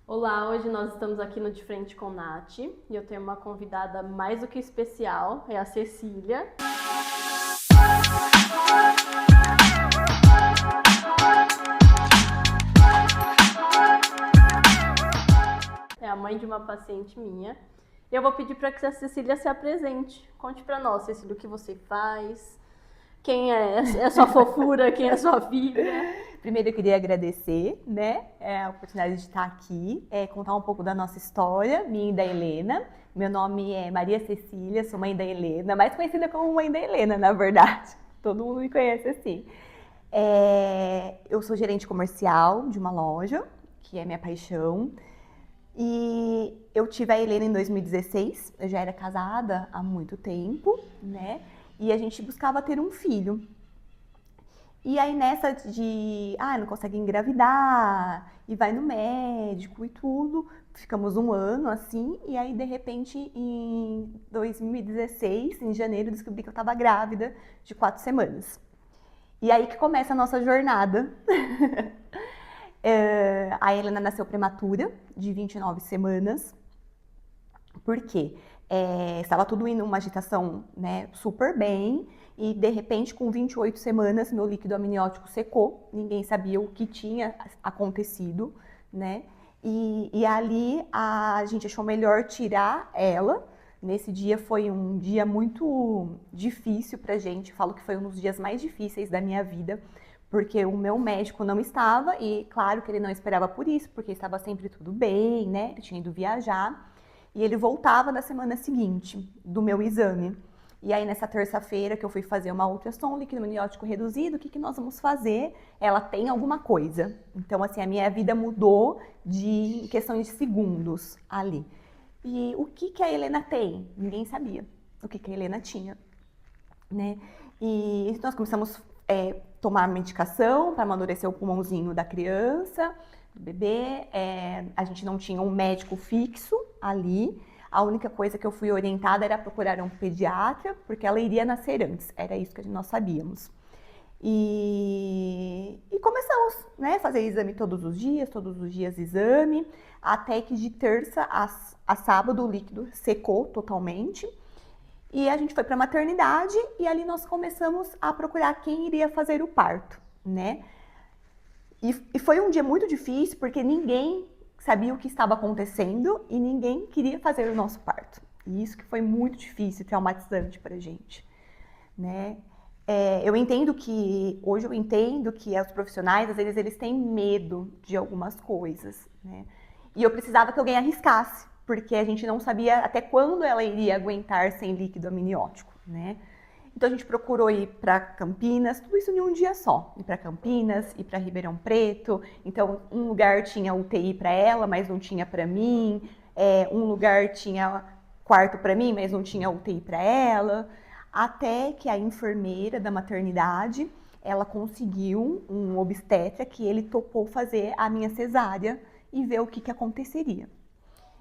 Olá, hoje nós estamos aqui no De Frente com Nath e eu tenho uma convidada mais do que especial, é a Cecília. É a mãe de uma paciente minha. E eu vou pedir para que a Cecília se apresente. Conte para nós, Cecília, o que você faz, quem é a sua fofura, quem é a sua filha. Primeiro eu queria agradecer, a oportunidade de estar aqui, contar um pouco da nossa história, minha e da Helena. Meu nome é Maria Cecília, sou mãe da Helena, mais conhecida como mãe da Helena, na verdade. Todo mundo me conhece assim. Eu sou gerente comercial de uma loja, que é minha paixão. E eu tive a Helena em 2016, eu já era casada há muito tempo, né? E a gente buscava ter um filho. E aí nessa de, não consegue engravidar, e vai no médico e tudo, ficamos um ano assim, e aí de repente em 2016, em janeiro, descobri que eu estava grávida de 4 semanas. E aí que começa a nossa jornada. A Helena nasceu prematura, de 29 semanas. Por quê? Estava tudo indo uma agitação, né, super bem, e de repente, com 28 semanas, meu líquido amniótico secou, ninguém sabia o que tinha acontecido, né? E ali a gente achou melhor tirar ela. Nesse dia foi um dia muito difícil pra gente, falo que foi um dos dias mais difíceis da minha vida, porque o meu médico não estava, e claro que ele não esperava por isso, porque estava sempre tudo bem, né? Ele tinha ido viajar. E ele voltava na semana seguinte do meu exame. E aí nessa terça-feira que eu fui fazer uma ultrassom, líquido amniótico reduzido, o que nós vamos fazer? Ela tem alguma coisa. Então assim, a minha vida mudou em questão de segundos ali. E o que a Helena tem? Ninguém sabia o que a Helena tinha, né? E nós começamos a tomar medicação para amadurecer o pulmãozinho da criança, do bebê. A gente não tinha um médico fixo ali. A única coisa que eu fui orientada era procurar um pediatra, porque ela iria nascer antes. Era isso que nós sabíamos. E começamos, né, a fazer exame todos os dias exame, até que de terça a sábado o líquido secou totalmente. E a gente foi para a maternidade e ali nós começamos a procurar quem iria fazer o parto, né? E foi um dia muito difícil porque ninguém sabia o que estava acontecendo e ninguém queria fazer o nosso parto. E isso que foi muito difícil e traumatizante pra gente, né? Hoje eu entendo que os profissionais, às vezes, eles têm medo de algumas coisas, né? E eu precisava que alguém arriscasse, porque a gente não sabia até quando ela iria aguentar sem líquido amniótico, né? Então a gente procurou ir para Campinas, tudo isso em um dia só. Ir para Campinas, ir para Ribeirão Preto. Então um lugar tinha UTI para ela, mas não tinha para mim. Um lugar tinha quarto para mim, mas não tinha UTI para ela. Até que a enfermeira da maternidade, ela conseguiu um obstetra que ele topou fazer a minha cesárea e ver o que aconteceria.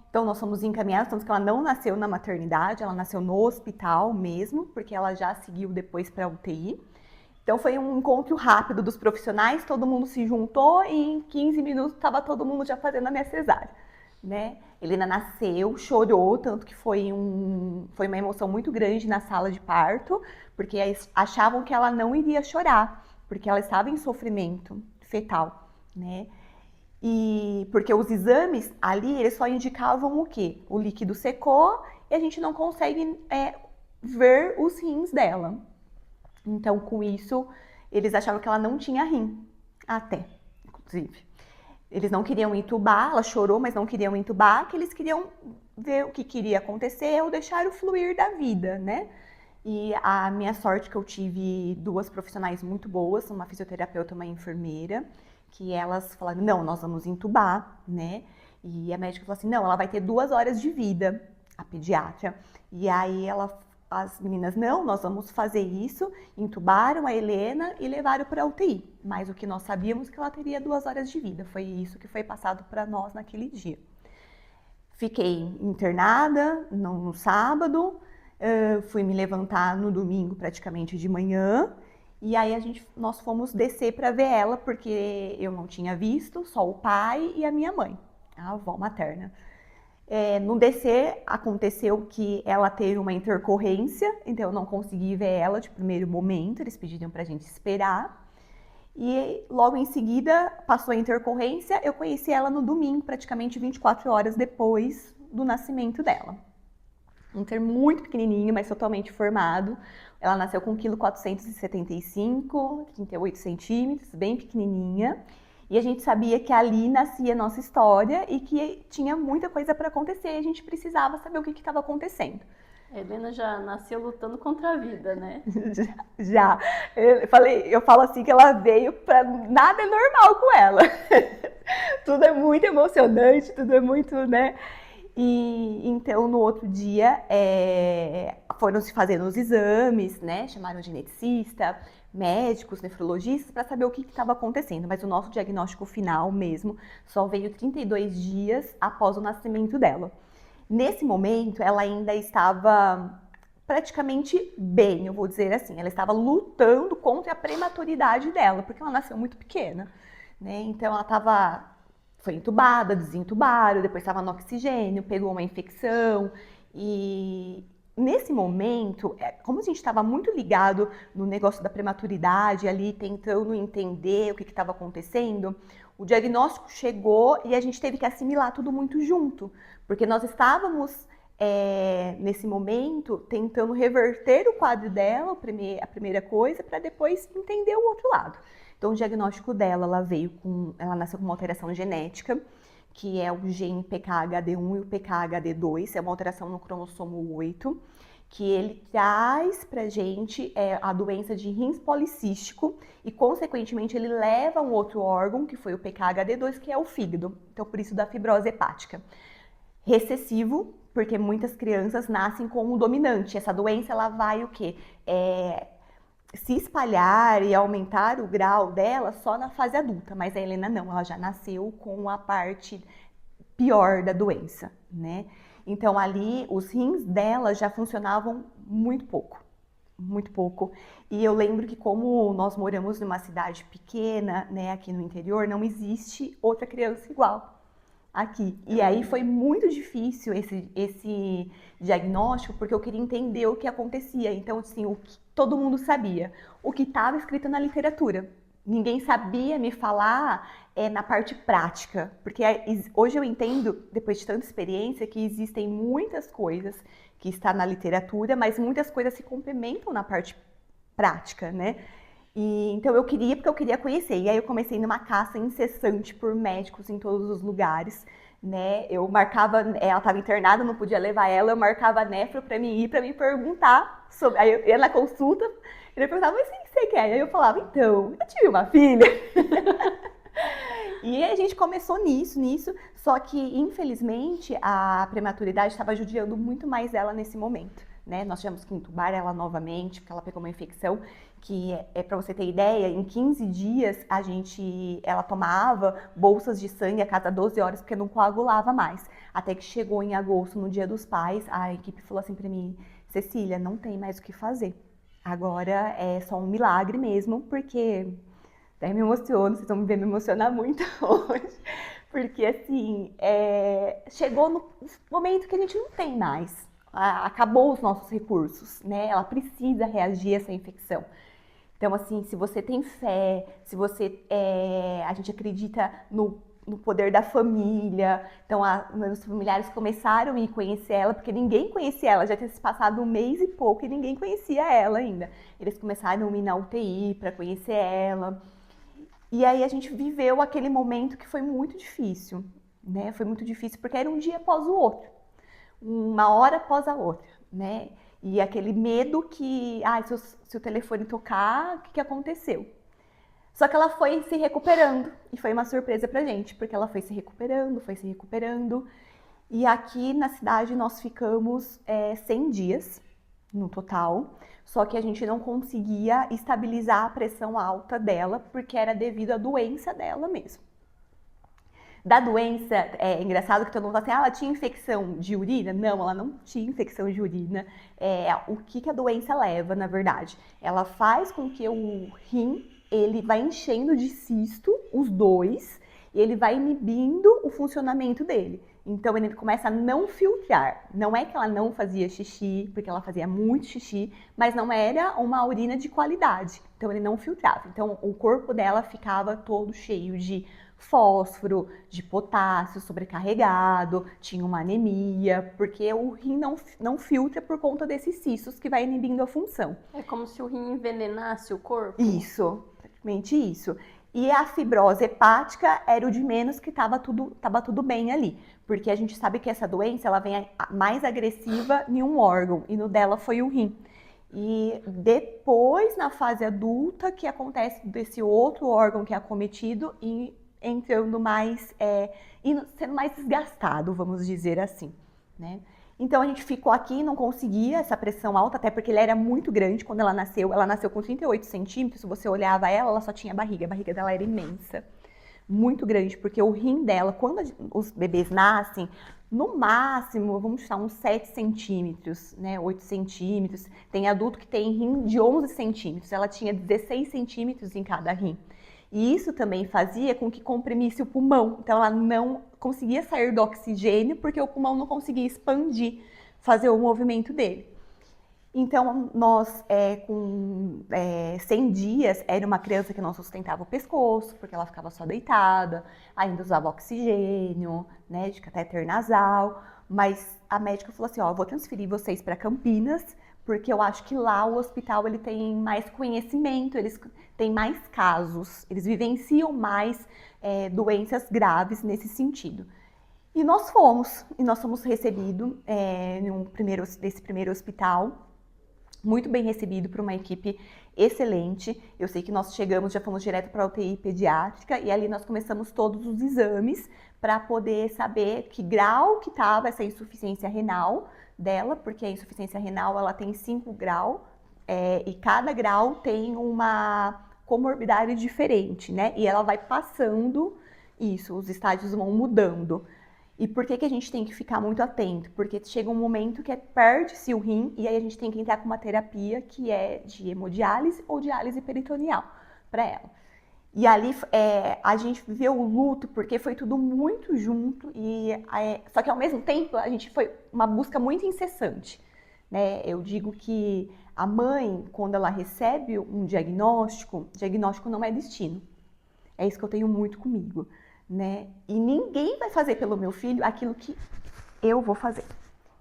Então, nós fomos encaminhados, tanto que ela não nasceu na maternidade, ela nasceu no hospital mesmo, porque ela já seguiu depois para a UTI. Então, foi um encontro rápido dos profissionais, todo mundo se juntou e em 15 minutos estava todo mundo já fazendo a minha cesárea, né? Helena nasceu, chorou, tanto que foi uma emoção muito grande na sala de parto, porque achavam que ela não iria chorar, porque ela estava em sofrimento fetal, né? E porque os exames ali, eles só indicavam o quê? O líquido secou e a gente não consegue ver os rins dela. Então, com isso, eles achavam que ela não tinha rim, até, inclusive. Eles não queriam entubar, ela chorou, mas não queriam entubar, que eles queriam ver o que queria acontecer ou deixar o fluir da vida, né? E a minha sorte que eu tive duas profissionais muito boas, uma fisioterapeuta e uma enfermeira, que elas falaram, não, nós vamos entubar, né? E a médica falou assim, não, ela vai ter 2 horas de vida, a pediatra. E aí as meninas, não, nós vamos fazer isso, entubaram a Helena e levaram para a UTI. Mas o que nós sabíamos que ela teria 2 horas de vida, foi isso que foi passado para nós naquele dia. Fiquei internada no sábado, fui me levantar no domingo praticamente de manhã, e aí nós fomos descer para ver ela, porque eu não tinha visto, só o pai e a minha mãe. a avó materna. No descer, aconteceu que ela teve uma intercorrência, então eu não consegui ver ela de primeiro momento, eles pediram pra gente esperar. E logo em seguida, passou a intercorrência, eu conheci ela no domingo, praticamente 24 horas depois do nascimento dela. Um ser muito pequenininho, mas totalmente formado. Ela nasceu com 1,475 kg, 38 centímetros, bem pequenininha. E a gente sabia que ali nascia a nossa história e que tinha muita coisa para acontecer. E a gente precisava saber o que estava acontecendo. A Helena já nasceu lutando contra a vida, né? Já. Eu falo assim que ela veio para nada é normal com ela. Tudo é muito emocionante, tudo é muito, né? E então no outro dia foram se fazendo os exames, né? Chamaram o geneticista, médicos, nefrologistas para saber o que estava acontecendo. Mas o nosso diagnóstico final mesmo só veio 32 dias após o nascimento dela. Nesse momento, ela ainda estava praticamente bem, eu vou dizer assim. Ela estava lutando contra a prematuridade dela, porque ela nasceu muito pequena, né? Então ela foi entubada, desentubaram, depois estava no oxigênio, pegou uma infecção e nesse momento, como a gente estava muito ligado no negócio da prematuridade, ali tentando entender o que estava acontecendo, o diagnóstico chegou e a gente teve que assimilar tudo muito junto, porque nós estávamos nesse momento tentando reverter o quadro dela, a primeira coisa, para depois entender o outro lado. Então, o diagnóstico dela, ela nasceu com uma alteração genética, que é o gene PKHD1 e o PKHD2, é uma alteração no cromossomo 8, que ele traz pra gente a doença de rins policístico e, consequentemente, ele leva a um outro órgão, que foi o PKHD2, que é o fígado. Então, por isso da fibrose hepática. Recessivo, porque muitas crianças nascem com um dominante. Essa doença, ela vai o quê? Se espalhar e aumentar o grau dela só na fase adulta, mas a Helena não, ela já nasceu com a parte pior da doença, né? Então ali os rins dela já funcionavam muito pouco. E eu lembro que como nós moramos numa cidade pequena, né, aqui no interior, não existe outra criança igual aqui. E aí foi muito difícil esse diagnóstico, porque eu queria entender o que acontecia. Então, assim, o que todo mundo sabia, o que estava escrito na literatura. Ninguém sabia me falar na parte prática, porque hoje eu entendo, depois de tanta experiência, que existem muitas coisas que está na literatura, mas muitas coisas se complementam na parte prática, né? Então porque eu queria conhecer. E aí eu comecei numa caça incessante por médicos em todos os lugares, né? Eu marcava, ela estava internada, não podia levar ela, eu marcava a nefro para me perguntar sobre. Aí eu ia na consulta, ele perguntava, mas o que você quer? Aí eu falava, então, eu tive uma filha. E a gente começou nisso, só que infelizmente a prematuridade estava judiando muito mais ela nesse momento, né? Nós tivemos que entubar ela novamente, porque ela pegou uma infecção que, para você ter ideia, em 15 dias ela tomava bolsas de sangue a cada 12 horas porque não coagulava mais. Até que chegou em agosto, no Dia dos Pais, a equipe falou assim para mim, Cecília, não tem mais o que fazer. Agora é só um milagre mesmo, porque até me emociono, vocês vão me ver me emocionar muito hoje, porque assim, chegou no momento que a gente não tem mais, acabou os nossos recursos, né? Ela precisa reagir a essa infecção. Então, assim, se você tem fé, se você, a gente acredita no poder da família, então meus familiares começaram a me conhecer ela, porque ninguém conhecia ela, já tinha se passado um mês e pouco e ninguém conhecia ela ainda. Eles começaram a me ir na UTI para conhecer ela. E aí a gente viveu aquele momento que foi muito difícil, né? Foi muito difícil porque era um dia após o outro, uma hora após a outra, né? E aquele medo que, se o telefone tocar, o que aconteceu? Só que ela foi se recuperando e foi uma surpresa pra gente, porque ela foi se recuperando. E aqui na cidade nós ficamos 100 dias no total, só que a gente não conseguia estabilizar a pressão alta dela, porque era devido à doença dela mesmo. Da doença, é engraçado que todo mundo fala assim, ela tinha infecção de urina? Não, ela não tinha infecção de urina. O que a doença leva, na verdade? Ela faz com que o rim, ele vai enchendo de cisto, os dois, e ele vai inibindo o funcionamento dele. Então ele começa a não filtrar. Não é que ela não fazia xixi, porque ela fazia muito xixi, mas não era uma urina de qualidade. Então ele não filtrava. Então o corpo dela ficava todo cheio de fósforo, de potássio sobrecarregado, tinha uma anemia, porque o rim não filtra por conta desses cistos que vai inibindo a função. É como se o rim envenenasse o corpo? Isso, praticamente isso. E a fibrose hepática era o de menos, que tava tudo bem ali. Porque a gente sabe que essa doença ela vem mais agressiva em um órgão, e no dela foi o rim. E depois, na fase adulta, que acontece desse outro órgão que é acometido e entrando mais, e sendo mais desgastado, vamos dizer assim, né? Então a gente ficou aqui, não conseguia essa pressão alta, até porque ela era muito grande quando ela nasceu com 38 centímetros, se você olhava ela só tinha barriga, a barriga dela era imensa, muito grande, porque o rim dela, quando os bebês nascem, no máximo, vamos chutar uns 7 centímetros, né, 8 centímetros, tem adulto que tem rim de 11 centímetros, ela tinha 16 centímetros em cada rim. E isso também fazia com que comprimisse o pulmão. Então ela não conseguia sair do oxigênio porque o pulmão não conseguia expandir, fazer o movimento dele. Então nós, com 100 dias, era uma criança que não sustentava o pescoço, porque ela ficava só deitada, ainda usava oxigênio, né, de catéter nasal. Mas a médica falou assim, eu vou transferir vocês para Campinas, porque eu acho que lá o hospital ele tem mais conhecimento, eles têm mais casos, eles vivenciam mais doenças graves nesse sentido. E nós fomos recebidos nesse primeiro hospital, muito bem recebido por uma equipe excelente. Eu sei que nós chegamos, já fomos direto para a UTI pediátrica e ali nós começamos todos os exames para poder saber que grau que estava essa insuficiência renal dela, porque a insuficiência renal ela tem 5 graus e cada grau tem uma comorbidade diferente, né? E ela vai passando isso, os estágios vão mudando. E por que a gente tem que ficar muito atento? Porque chega um momento que perde-se o rim e aí a gente tem que entrar com uma terapia que é de hemodiálise ou diálise peritoneal para ela. E ali a gente viveu o luto porque foi tudo muito junto, só que ao mesmo tempo a gente foi uma busca muito incessante, né? Eu digo que a mãe, quando ela recebe um diagnóstico não é destino. É isso que eu tenho muito comigo, né? E ninguém vai fazer pelo meu filho aquilo que eu vou fazer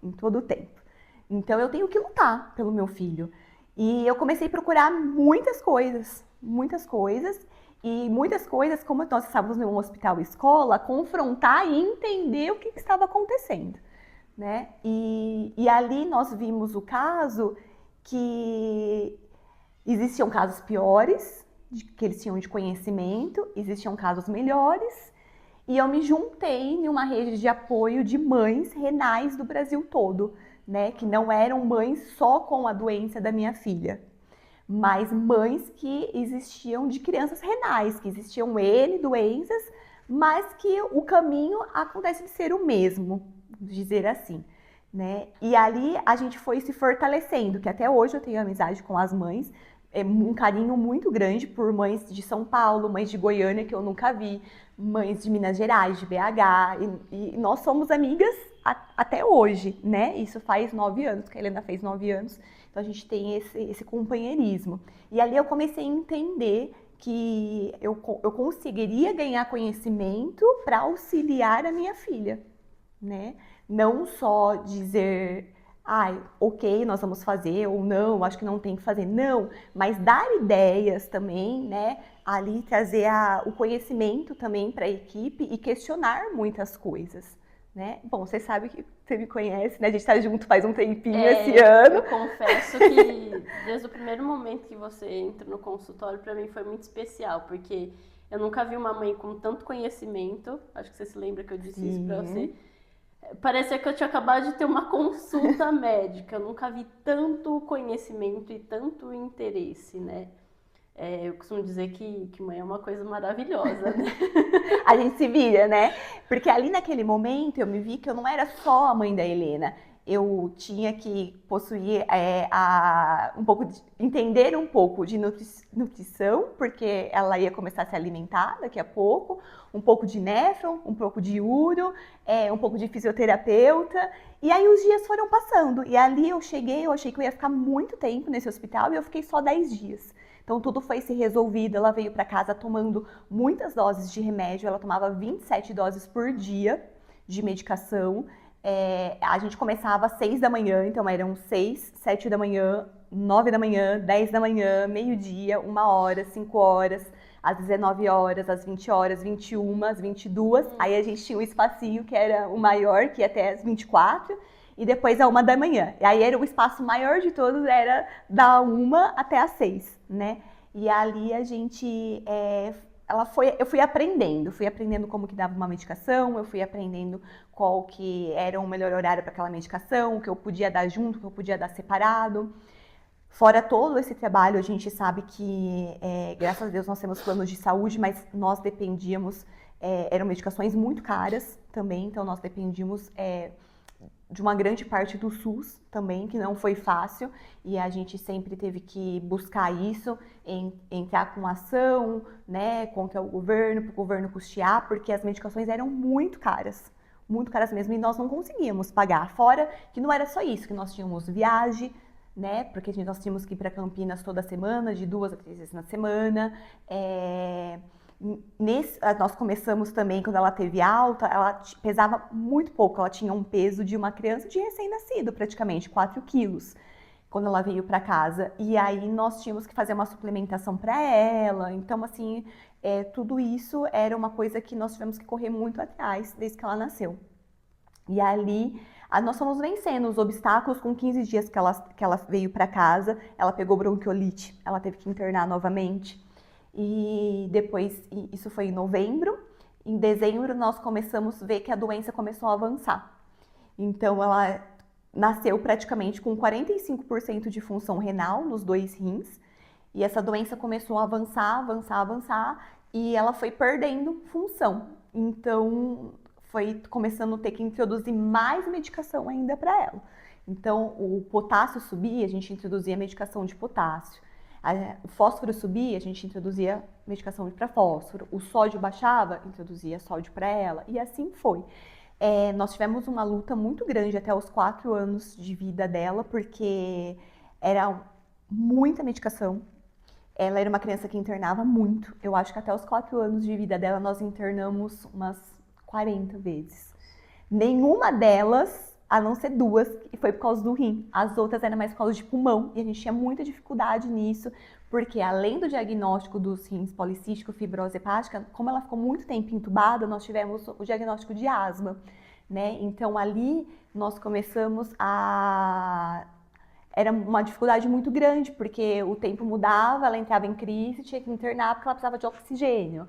em todo o tempo. Então eu tenho que lutar pelo meu filho. E eu comecei a procurar muitas coisas, e muitas coisas, como nós estávamos em um hospital escola, confrontar e entender o que estava acontecendo, né? E ali nós vimos o caso que existiam casos piores, que eles tinham de conhecimento, existiam casos melhores, e eu me juntei em uma rede de apoio de mães renais do Brasil todo, né? Que não eram mães só com a doença da minha filha, mas mães que existiam de crianças renais, que existiam doenças, mas que o caminho acontece de ser o mesmo, dizer assim, né? E ali a gente foi se fortalecendo, que até hoje eu tenho amizade com as mães, um carinho muito grande por mães de São Paulo, mães de Goiânia que eu nunca vi, mães de Minas Gerais, de BH, e nós somos amigas até hoje, né? Isso faz 9 anos, que a Helena fez 9 anos, então a gente tem esse companheirismo. E ali eu comecei a entender que eu conseguiria ganhar conhecimento para auxiliar a minha filha, né? Não só dizer, ok, nós vamos fazer, ou não, acho que não tem que fazer, não, mas dar ideias também, né? Ali trazer o conhecimento também para a equipe e questionar muitas coisas, né? Bom, você sabe que você me conhece, né? A gente tá junto faz um tempinho esse ano. Eu confesso que desde o primeiro momento que você entra no consultório, para mim foi muito especial, porque eu nunca vi uma mãe com tanto conhecimento, acho que você se lembra que eu disse isso para você. Parecia que eu tinha acabado de ter uma consulta médica, eu nunca vi tanto conhecimento e tanto interesse, né? Eu costumo dizer que mãe é uma coisa maravilhosa, né? A gente se vira, né? Porque ali naquele momento eu me vi que eu não era só a mãe da Helena. eu tinha que possuir entender um pouco de nutrição, porque ela ia começar a se alimentar daqui a pouco, um pouco de néfron, um pouco de uro, um pouco de fisioterapeuta, e aí os dias foram passando, e ali eu achei que eu ia ficar muito tempo nesse hospital, e eu fiquei só 10 dias. Então tudo foi se resolvido, ela veio para casa tomando muitas doses de remédio, ela tomava 27 doses por dia de medicação. A gente começava às 6 da manhã, então eram 6, 7 da manhã, 9 da manhã, 10 da manhã, meio-dia, 1 hora, 5 horas, às 19 horas, às 20 horas, 21, às 22. Aí a gente tinha um espacinho que era o maior, que ia até às 24, e depois a 1 da manhã. E aí era o espaço maior de todos, era da 1 até às 6, né? E ali a gente... eu fui aprendendo como que dava uma medicação, eu fui aprendendo qual que era o melhor horário para aquela medicação, o que eu podia dar junto, o que eu podia dar separado. Fora todo esse trabalho, a gente sabe que, graças a Deus, nós temos planos de saúde, mas nós dependíamos, eram medicações muito caras também, então nós dependíamos de uma grande parte do SUS também, que não foi fácil, e a gente sempre teve que buscar isso, entrar com ação, né, contra o governo, para o governo custear, porque as medicações eram muito caras mesmo, e nós não conseguíamos pagar. Fora que não era só isso, que nós tínhamos viagem, né, porque nós tínhamos que ir para Campinas toda semana, de 2 a 3 vezes na semana. Nós começamos também, quando ela teve alta, ela pesava muito pouco, ela tinha um peso de uma criança de recém-nascido, praticamente, 4 quilos, quando ela veio para casa. E aí nós tínhamos que fazer uma suplementação para ela, então assim, tudo isso era uma coisa que nós tivemos que correr muito atrás, desde que ela nasceu. E ali, nós fomos vencendo os obstáculos. Com 15 dias que ela veio para casa, ela pegou bronquiolite, ela teve que internar novamente. E depois, isso foi em novembro, em dezembro nós começamos a ver que a doença começou a avançar. Então ela nasceu praticamente com 45% de função renal nos 2 rins, e essa doença começou a avançar, e ela foi perdendo função. Então foi começando a ter que introduzir mais medicação ainda para ela. Então o potássio subia, a gente introduzia medicação de potássio. O fósforo subia, a gente introduzia medicação para fósforo. O sódio baixava, introduzia sódio para ela. E assim foi. Nós tivemos uma luta muito grande até os 4 anos de vida dela, porque era muita medicação. Ela era uma criança que internava muito. Eu acho que até os 4 anos de vida dela, nós internamos umas 40 vezes. Nenhuma delas, a não ser 2, que foi por causa do rim. As outras eram mais por causa de pulmão, e a gente tinha muita dificuldade nisso, porque além do diagnóstico dos rins policístico, fibrose hepática, como ela ficou muito tempo entubada, nós tivemos o diagnóstico de asma, né? Então ali nós começamos a... Era uma dificuldade muito grande, porque o tempo mudava, ela entrava em crise, tinha que internar porque ela precisava de oxigênio.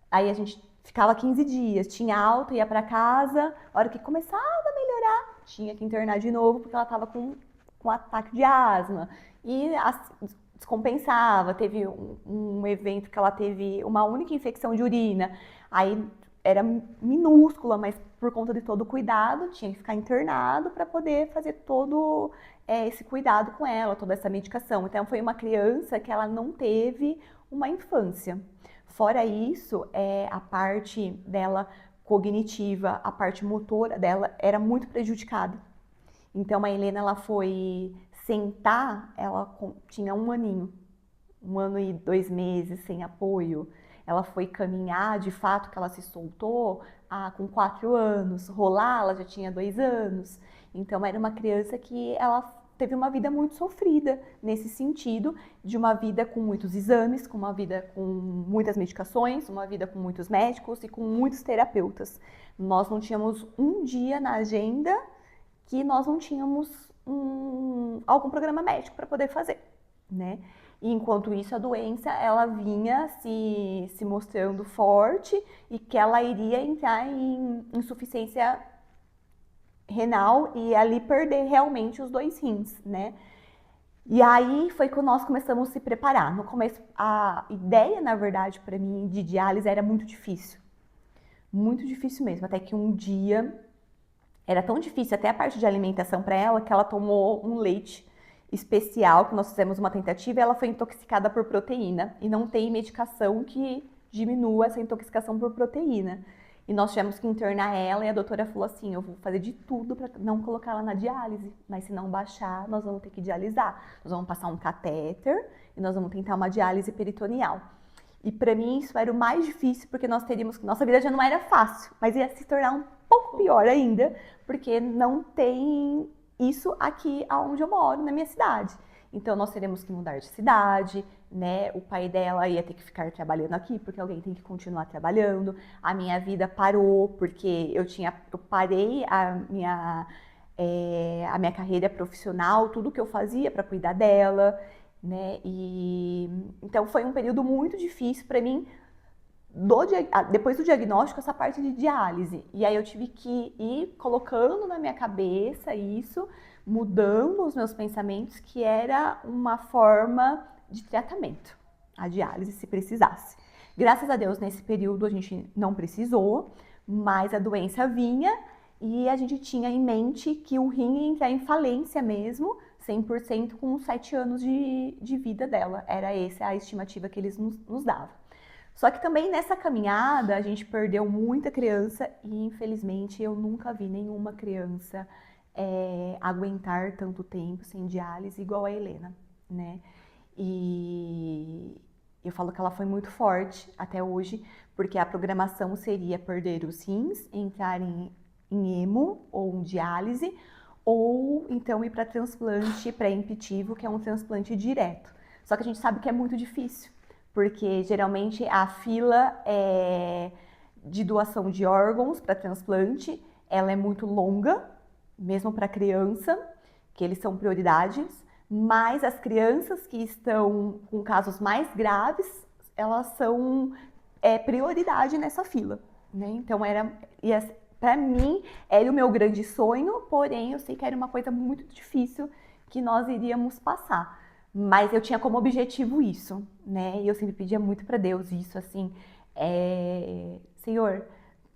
Aí a gente ficava 15 dias, tinha alta, ia para casa, a hora que começava a melhorar, tinha que internar de novo porque ela estava com ataque de asma. E descompensava, teve um evento que ela teve uma única infecção de urina, aí era minúscula, mas por conta de todo o cuidado, tinha que ficar internado para poder fazer todo esse cuidado com ela, toda essa medicação. Então foi uma criança que ela não teve uma infância. Fora isso, a parte dela cognitiva, a parte motora dela era muito prejudicada. Então a Helena, ela foi sentar, ela tinha 1 aninho, 1 ano e 2 meses sem apoio. Ela foi caminhar, de fato, que ela se soltou com 4 anos. Rolar, ela já tinha 2 anos. Então era uma criança que ela teve uma vida muito sofrida nesse sentido, de uma vida com muitos exames, com uma vida com muitas medicações, uma vida com muitos médicos e com muitos terapeutas. Nós não tínhamos um dia na agenda que nós não tínhamos algum programa médico para poder fazer, né? E enquanto isso, a doença, ela vinha se mostrando forte e que ela iria entrar em insuficiência renal e ali perder realmente os 2 rins, né? E aí foi que nós começamos a se preparar. No começo, a ideia, na verdade, para mim, de diálise era muito difícil mesmo. Até que um dia Era tão difícil até a parte de alimentação para ela que ela tomou um leite especial, que nós fizemos uma tentativa, e ela foi intoxicada por proteína. E não tem medicação que diminua essa intoxicação por proteína. E nós tivemos que internar ela e a doutora falou assim, eu vou fazer de tudo para não colocar ela na diálise, mas se não baixar, nós vamos ter que dialisar. Nós vamos passar um catéter e nós vamos tentar uma diálise peritoneal. E para mim isso era o mais difícil, porque nossa vida já não era fácil, mas ia se tornar um pouco pior ainda, porque não tem isso aqui onde eu moro, na minha cidade. Então nós teremos que mudar de cidade, né? O pai dela ia ter que ficar trabalhando aqui, porque alguém tem que continuar trabalhando. A minha vida parou, porque eu parei a minha carreira profissional, tudo que eu fazia para cuidar dela, né? E então foi um período muito difícil para mim. Depois do diagnóstico, essa parte de diálise. E aí eu tive que ir colocando na minha cabeça isso, mudando os meus pensamentos, que era uma forma de tratamento, a diálise, se precisasse. Graças a Deus, nesse período a gente não precisou, mas a doença vinha e a gente tinha em mente que o rim ia entrar em falência mesmo, 100% com 7 anos de vida dela. Era essa a estimativa que eles nos davam. Só que também nessa caminhada a gente perdeu muita criança e infelizmente eu nunca vi nenhuma criança aguentar tanto tempo sem diálise igual a Helena, né? E eu falo que ela foi muito forte até hoje, porque a programação seria perder os rins, entrar em hemo ou em diálise, ou então ir para transplante pré-empitivo, que é um transplante direto. Só que a gente sabe que é muito difícil, porque geralmente a fila de doação de órgãos para transplante, ela é muito longa, mesmo para criança, que eles são prioridades, mas as crianças que estão com casos mais graves, elas são prioridade nessa fila, né? Então para mim era o meu grande sonho, porém eu sei que era uma coisa muito difícil que nós iríamos passar. Mas eu tinha como objetivo isso, né? E eu sempre pedia muito para Deus isso, assim, Senhor,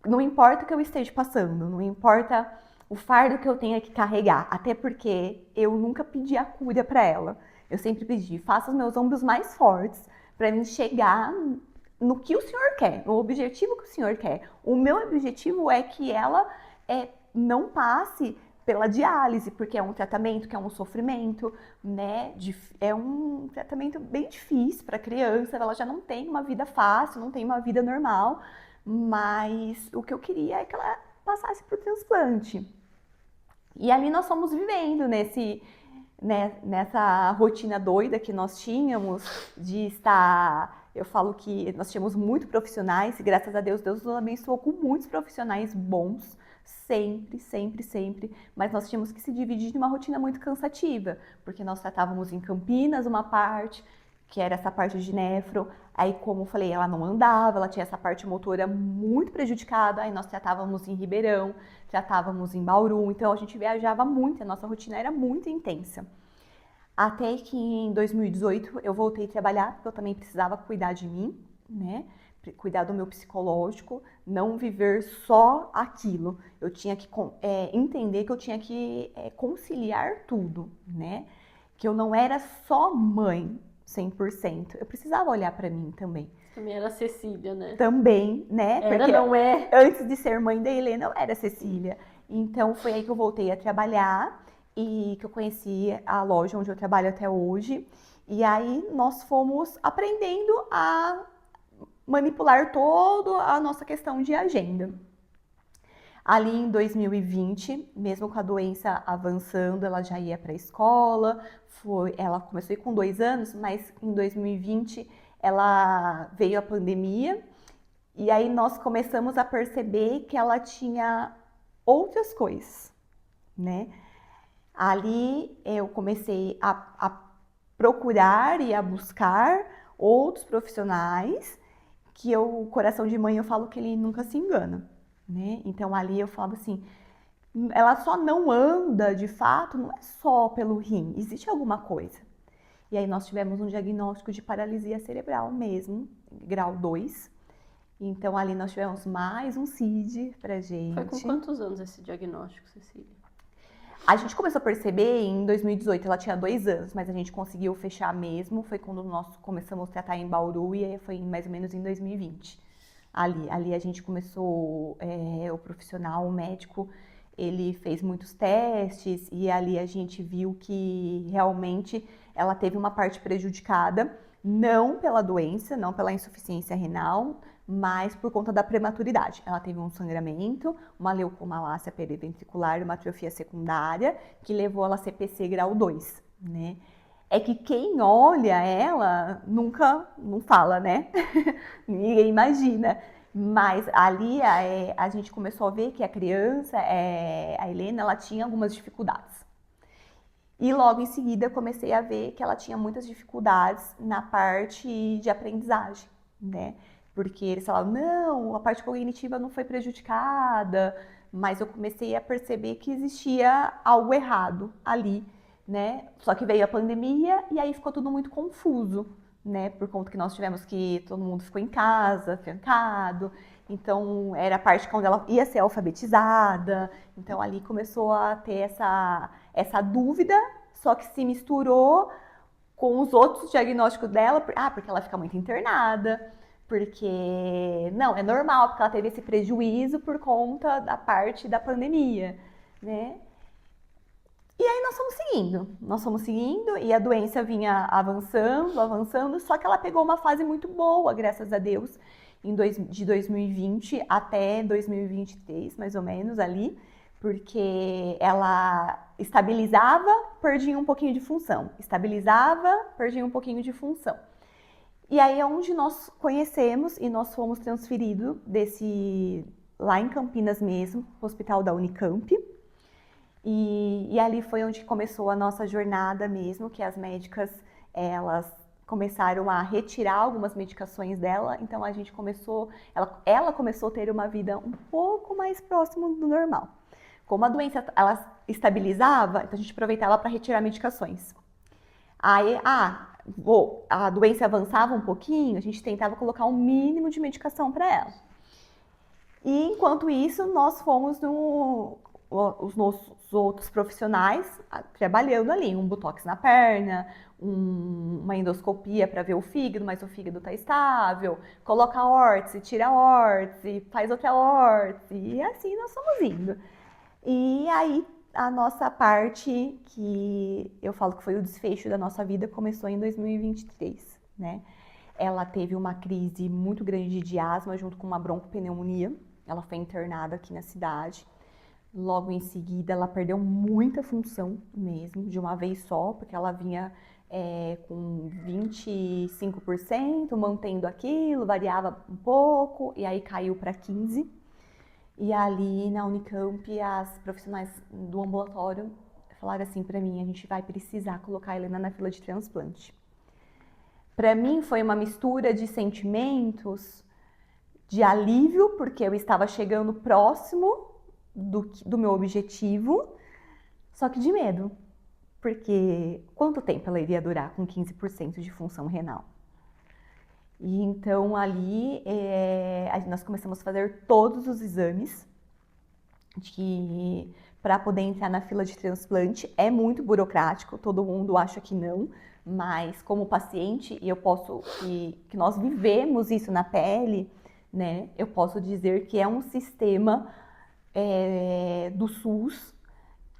não importa o que eu esteja passando, não importa o fardo que eu tenha que carregar, até porque eu nunca pedi a cura para ela. Eu sempre pedi, faça os meus ombros mais fortes para mim chegar no que o Senhor quer, no objetivo que o Senhor quer. O meu objetivo é que ela não passe pela diálise, porque é um tratamento que é um sofrimento, né? É um tratamento bem difícil para a criança, ela já não tem uma vida fácil, não tem uma vida normal, mas o que eu queria é que ela passasse por transplante. E ali nós fomos vivendo nessa rotina doida que nós tínhamos de estar... Eu falo que nós tínhamos muitos profissionais e graças a Deus, Deus nos abençoou com muitos profissionais bons, sempre, sempre, sempre, mas nós tínhamos que se dividir de uma rotina muito cansativa, porque nós tratávamos em Campinas uma parte, que era essa parte de nefro, aí como eu falei, ela não andava, ela tinha essa parte motora muito prejudicada, aí nós tratávamos em Ribeirão, tratávamos em Bauru, então a gente viajava muito, a nossa rotina era muito intensa. Até que em 2018 eu voltei a trabalhar, porque eu também precisava cuidar de mim, né? Cuidar do meu psicológico, não viver só aquilo. Eu tinha que entender que eu tinha que conciliar tudo, né? Que eu não era só mãe 100%. Eu precisava olhar para mim também. Também era Cecília, né? Também, né? Era, porque não é? Antes de ser mãe da Helena, eu era Cecília. Então foi aí que eu voltei a trabalhar e que eu conheci a loja onde eu trabalho até hoje. E aí nós fomos aprendendo a manipular toda a nossa questão de agenda. Ali em 2020, mesmo com a doença avançando, ela já ia para a escola, ela começou a ir com 2 anos, mas em 2020 ela veio a pandemia e aí nós começamos a perceber que ela tinha outras coisas, né? Ali eu comecei a procurar e a buscar outros profissionais que o coração de mãe, eu falo que ele nunca se engana, né? Então ali eu falo assim, ela só não anda de fato, não é só pelo rim, existe alguma coisa. E aí nós tivemos um diagnóstico de paralisia cerebral mesmo, grau 2, Então ali nós tivemos mais um CID pra gente. Foi com quantos anos esse diagnóstico, Cecília? A gente começou a perceber em 2018, ela tinha 2 anos, mas a gente conseguiu fechar mesmo. Foi quando nós começamos a tratar em Bauru e aí foi mais ou menos em 2020. Ali a gente começou, o profissional, o médico, ele fez muitos testes e ali a gente viu que realmente ela teve uma parte prejudicada, não pela doença, não pela insuficiência renal, mas por conta da prematuridade. Ela teve um sangramento, uma leucomalácia periventricular e uma atrofia secundária, que levou ela a CPC grau 2, né? É que quem olha ela nunca não fala, né? Ninguém imagina. Mas ali a gente começou a ver que a criança, a Helena, ela tinha algumas dificuldades. E logo em seguida eu comecei a ver que ela tinha muitas dificuldades na parte de aprendizagem, né? Porque eles falavam, não, a parte cognitiva não foi prejudicada, mas eu comecei a perceber que existia algo errado ali, né? Só que veio a pandemia e aí ficou tudo muito confuso, né? Por conta que nós tivemos que todo mundo ficou em casa, trancado. Então era a parte quando ela ia ser alfabetizada. Então ali começou a ter essa dúvida, só que se misturou com os outros diagnósticos dela, porque ela fica muito internada, porque não, é normal, porque ela teve esse prejuízo por conta da parte da pandemia, né? E aí nós fomos seguindo e a doença vinha avançando, só que ela pegou uma fase muito boa, graças a Deus, de 2020 até 2023, mais ou menos ali, porque ela estabilizava, perdia um pouquinho de função, estabilizava, perdia um pouquinho de função. E aí é onde nós conhecemos e nós fomos transferidos lá em Campinas mesmo, o hospital da Unicamp. E ali foi onde começou a nossa jornada mesmo, que as médicas, elas começaram a retirar algumas medicações dela, então a gente começou, ela começou a ter uma vida um pouco mais próximo do normal. Como a doença, ela estabilizava, então a gente aproveitava para retirar medicações. Aí, a doença avançava um pouquinho, a gente tentava colocar um mínimo de medicação para ela. E enquanto isso, nós fomos os nossos outros profissionais trabalhando ali, um botox na perna, uma endoscopia para ver o fígado, mas o fígado está estável, coloca a órtese, tira a órtese, faz outra órtese, e assim nós fomos indo. E aí a nossa parte, que eu falo que foi o desfecho da nossa vida, começou em 2023, né? Ela teve uma crise muito grande de asma junto com uma broncopneumonia, ela foi internada aqui na cidade. Logo em seguida, ela perdeu muita função mesmo, de uma vez só, porque ela vinha com 25%, mantendo aquilo, variava um pouco, e aí caiu para 15%. E ali na Unicamp, as profissionais do ambulatório falaram assim para mim, a gente vai precisar colocar a Helena na fila de transplante. Para mim foi uma mistura de sentimentos, de alívio, porque eu estava chegando próximo do meu objetivo, só que de medo, porque quanto tempo ela iria durar com 15% de função renal? E então ali nós começamos a fazer todos os exames para poder entrar na fila de transplante. É muito burocrático, todo mundo acha que não, mas como paciente, e eu posso que nós vivemos isso na pele, né? Eu posso dizer que é um sistema do SUS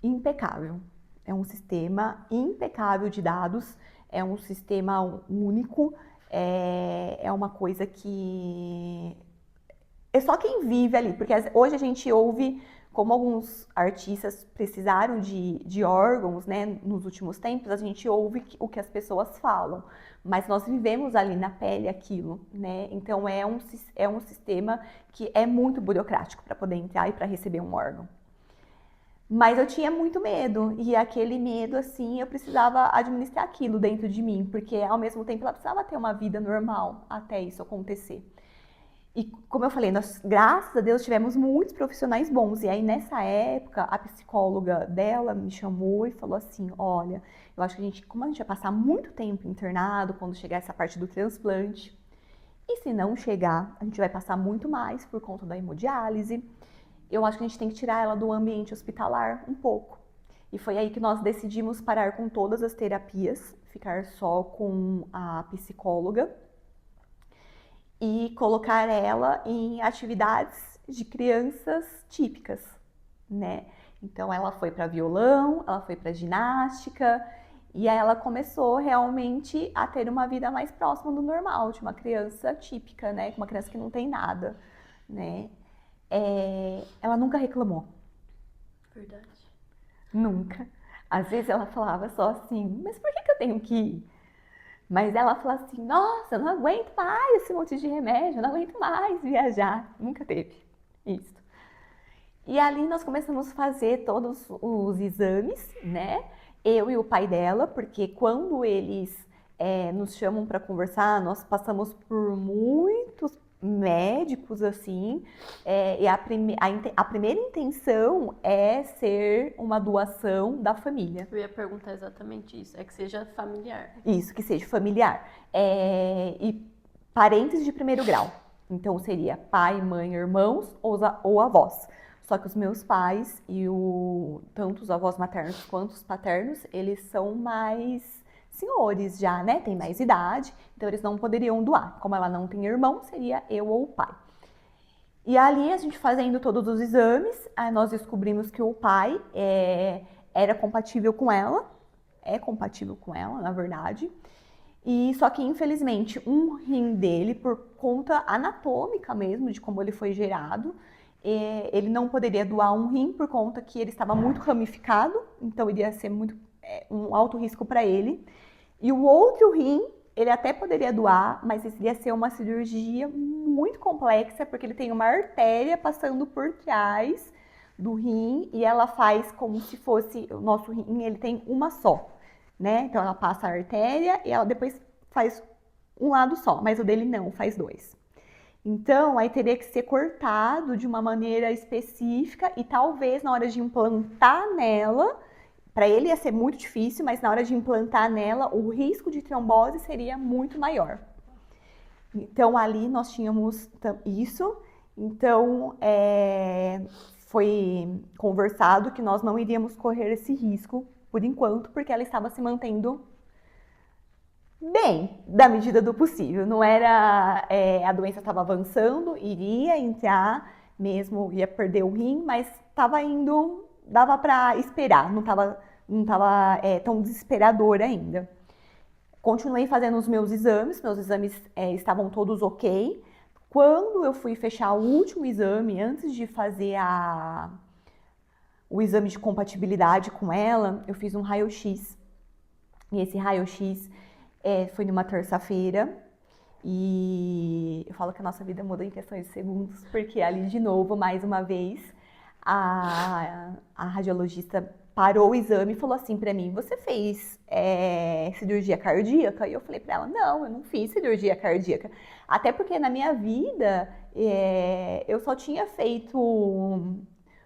impecável. É um sistema impecável de dados, é um sistema único, é uma coisa que é só quem vive ali, porque hoje a gente ouve como alguns artistas precisaram de órgãos, né, nos últimos tempos, a gente ouve o que as pessoas falam, mas nós vivemos ali na pele aquilo, né, então é um sistema que é muito burocrático para poder entrar e para receber um órgão. Mas eu tinha muito medo, e aquele medo, assim, eu precisava administrar aquilo dentro de mim, porque ao mesmo tempo ela precisava ter uma vida normal até isso acontecer. E como eu falei, nós, graças a Deus, tivemos muitos profissionais bons. E aí, nessa época, a psicóloga dela me chamou e falou assim, olha, eu acho que como a gente vai passar muito tempo internado quando chegar essa parte do transplante, E se não chegar, a gente vai passar muito mais por conta da hemodiálise. Eu acho que a gente tem que tirar ela do ambiente hospitalar um pouco. E foi aí que nós decidimos parar com todas as terapias, ficar só com a psicóloga e colocar ela em atividades de crianças típicas, né? Então ela foi para violão, ela foi para ginástica e aí ela começou realmente a ter uma vida mais próxima do normal, de uma criança típica, né? Uma criança que não tem nada, né? Ela nunca reclamou. Verdade. Nunca. Às vezes ela falava só assim, mas por que eu tenho que ir? Mas ela falou assim, nossa, eu não aguento mais esse monte de remédio, eu não aguento mais viajar. Nunca teve isso. E ali nós começamos a fazer todos os exames, né? Eu e o pai dela, porque quando eles nos chamam para conversar, nós passamos por muitos médicos, assim, e a primeira intenção é ser uma doação da família. Eu ia perguntar exatamente isso, é que seja familiar. Isso, que seja familiar. E parentes de primeiro grau. Então seria pai, mãe, irmãos ou avós. Só que os meus pais e tanto os avós maternos quanto os paternos, eles são mais senhores já, né? Tem mais idade, então eles não poderiam doar. Como ela não tem irmão, seria eu ou o pai. E ali, a gente fazendo todos os exames, nós descobrimos que o pai era compatível com ela, é compatível com ela, na verdade. E só que, infelizmente, um rim dele, por conta anatômica mesmo, de como ele foi gerado, ele não poderia doar um rim por conta que ele estava muito ramificado, então iria ser um alto risco para ele. E o outro rim, ele até poderia doar, mas iria ser uma cirurgia muito complexa, porque ele tem uma artéria passando por trás do rim e ela faz como se fosse, o nosso rim, ele tem uma só, né? Então ela passa a artéria e ela depois faz um lado só, mas o dele não, faz dois. Então, aí teria que ser cortado de uma maneira específica e talvez na hora de implantar nela, para ele ia ser muito difícil, mas na hora de implantar nela, o risco de trombose seria muito maior. Então, ali nós tínhamos isso. Então, foi conversado que nós não iríamos correr esse risco por enquanto, porque ela estava se mantendo bem, da medida do possível. Não era, a doença estava avançando, iria entrar mesmo, ia perder o rim, mas estava indo, dava para esperar, não estava tão desesperador ainda. Continuei fazendo os meus exames estavam todos ok. Quando eu fui fechar o último exame, antes de fazer o exame de compatibilidade com ela, eu fiz um raio-x. E esse raio-x foi numa terça-feira. E eu falo que a nossa vida muda em questões de segundos, porque ali de novo, mais uma vez, a radiologista parou o exame e falou assim pra mim, você fez cirurgia cardíaca? E eu falei pra ela, não, eu não fiz cirurgia cardíaca. Até porque na minha vida, eu só tinha feito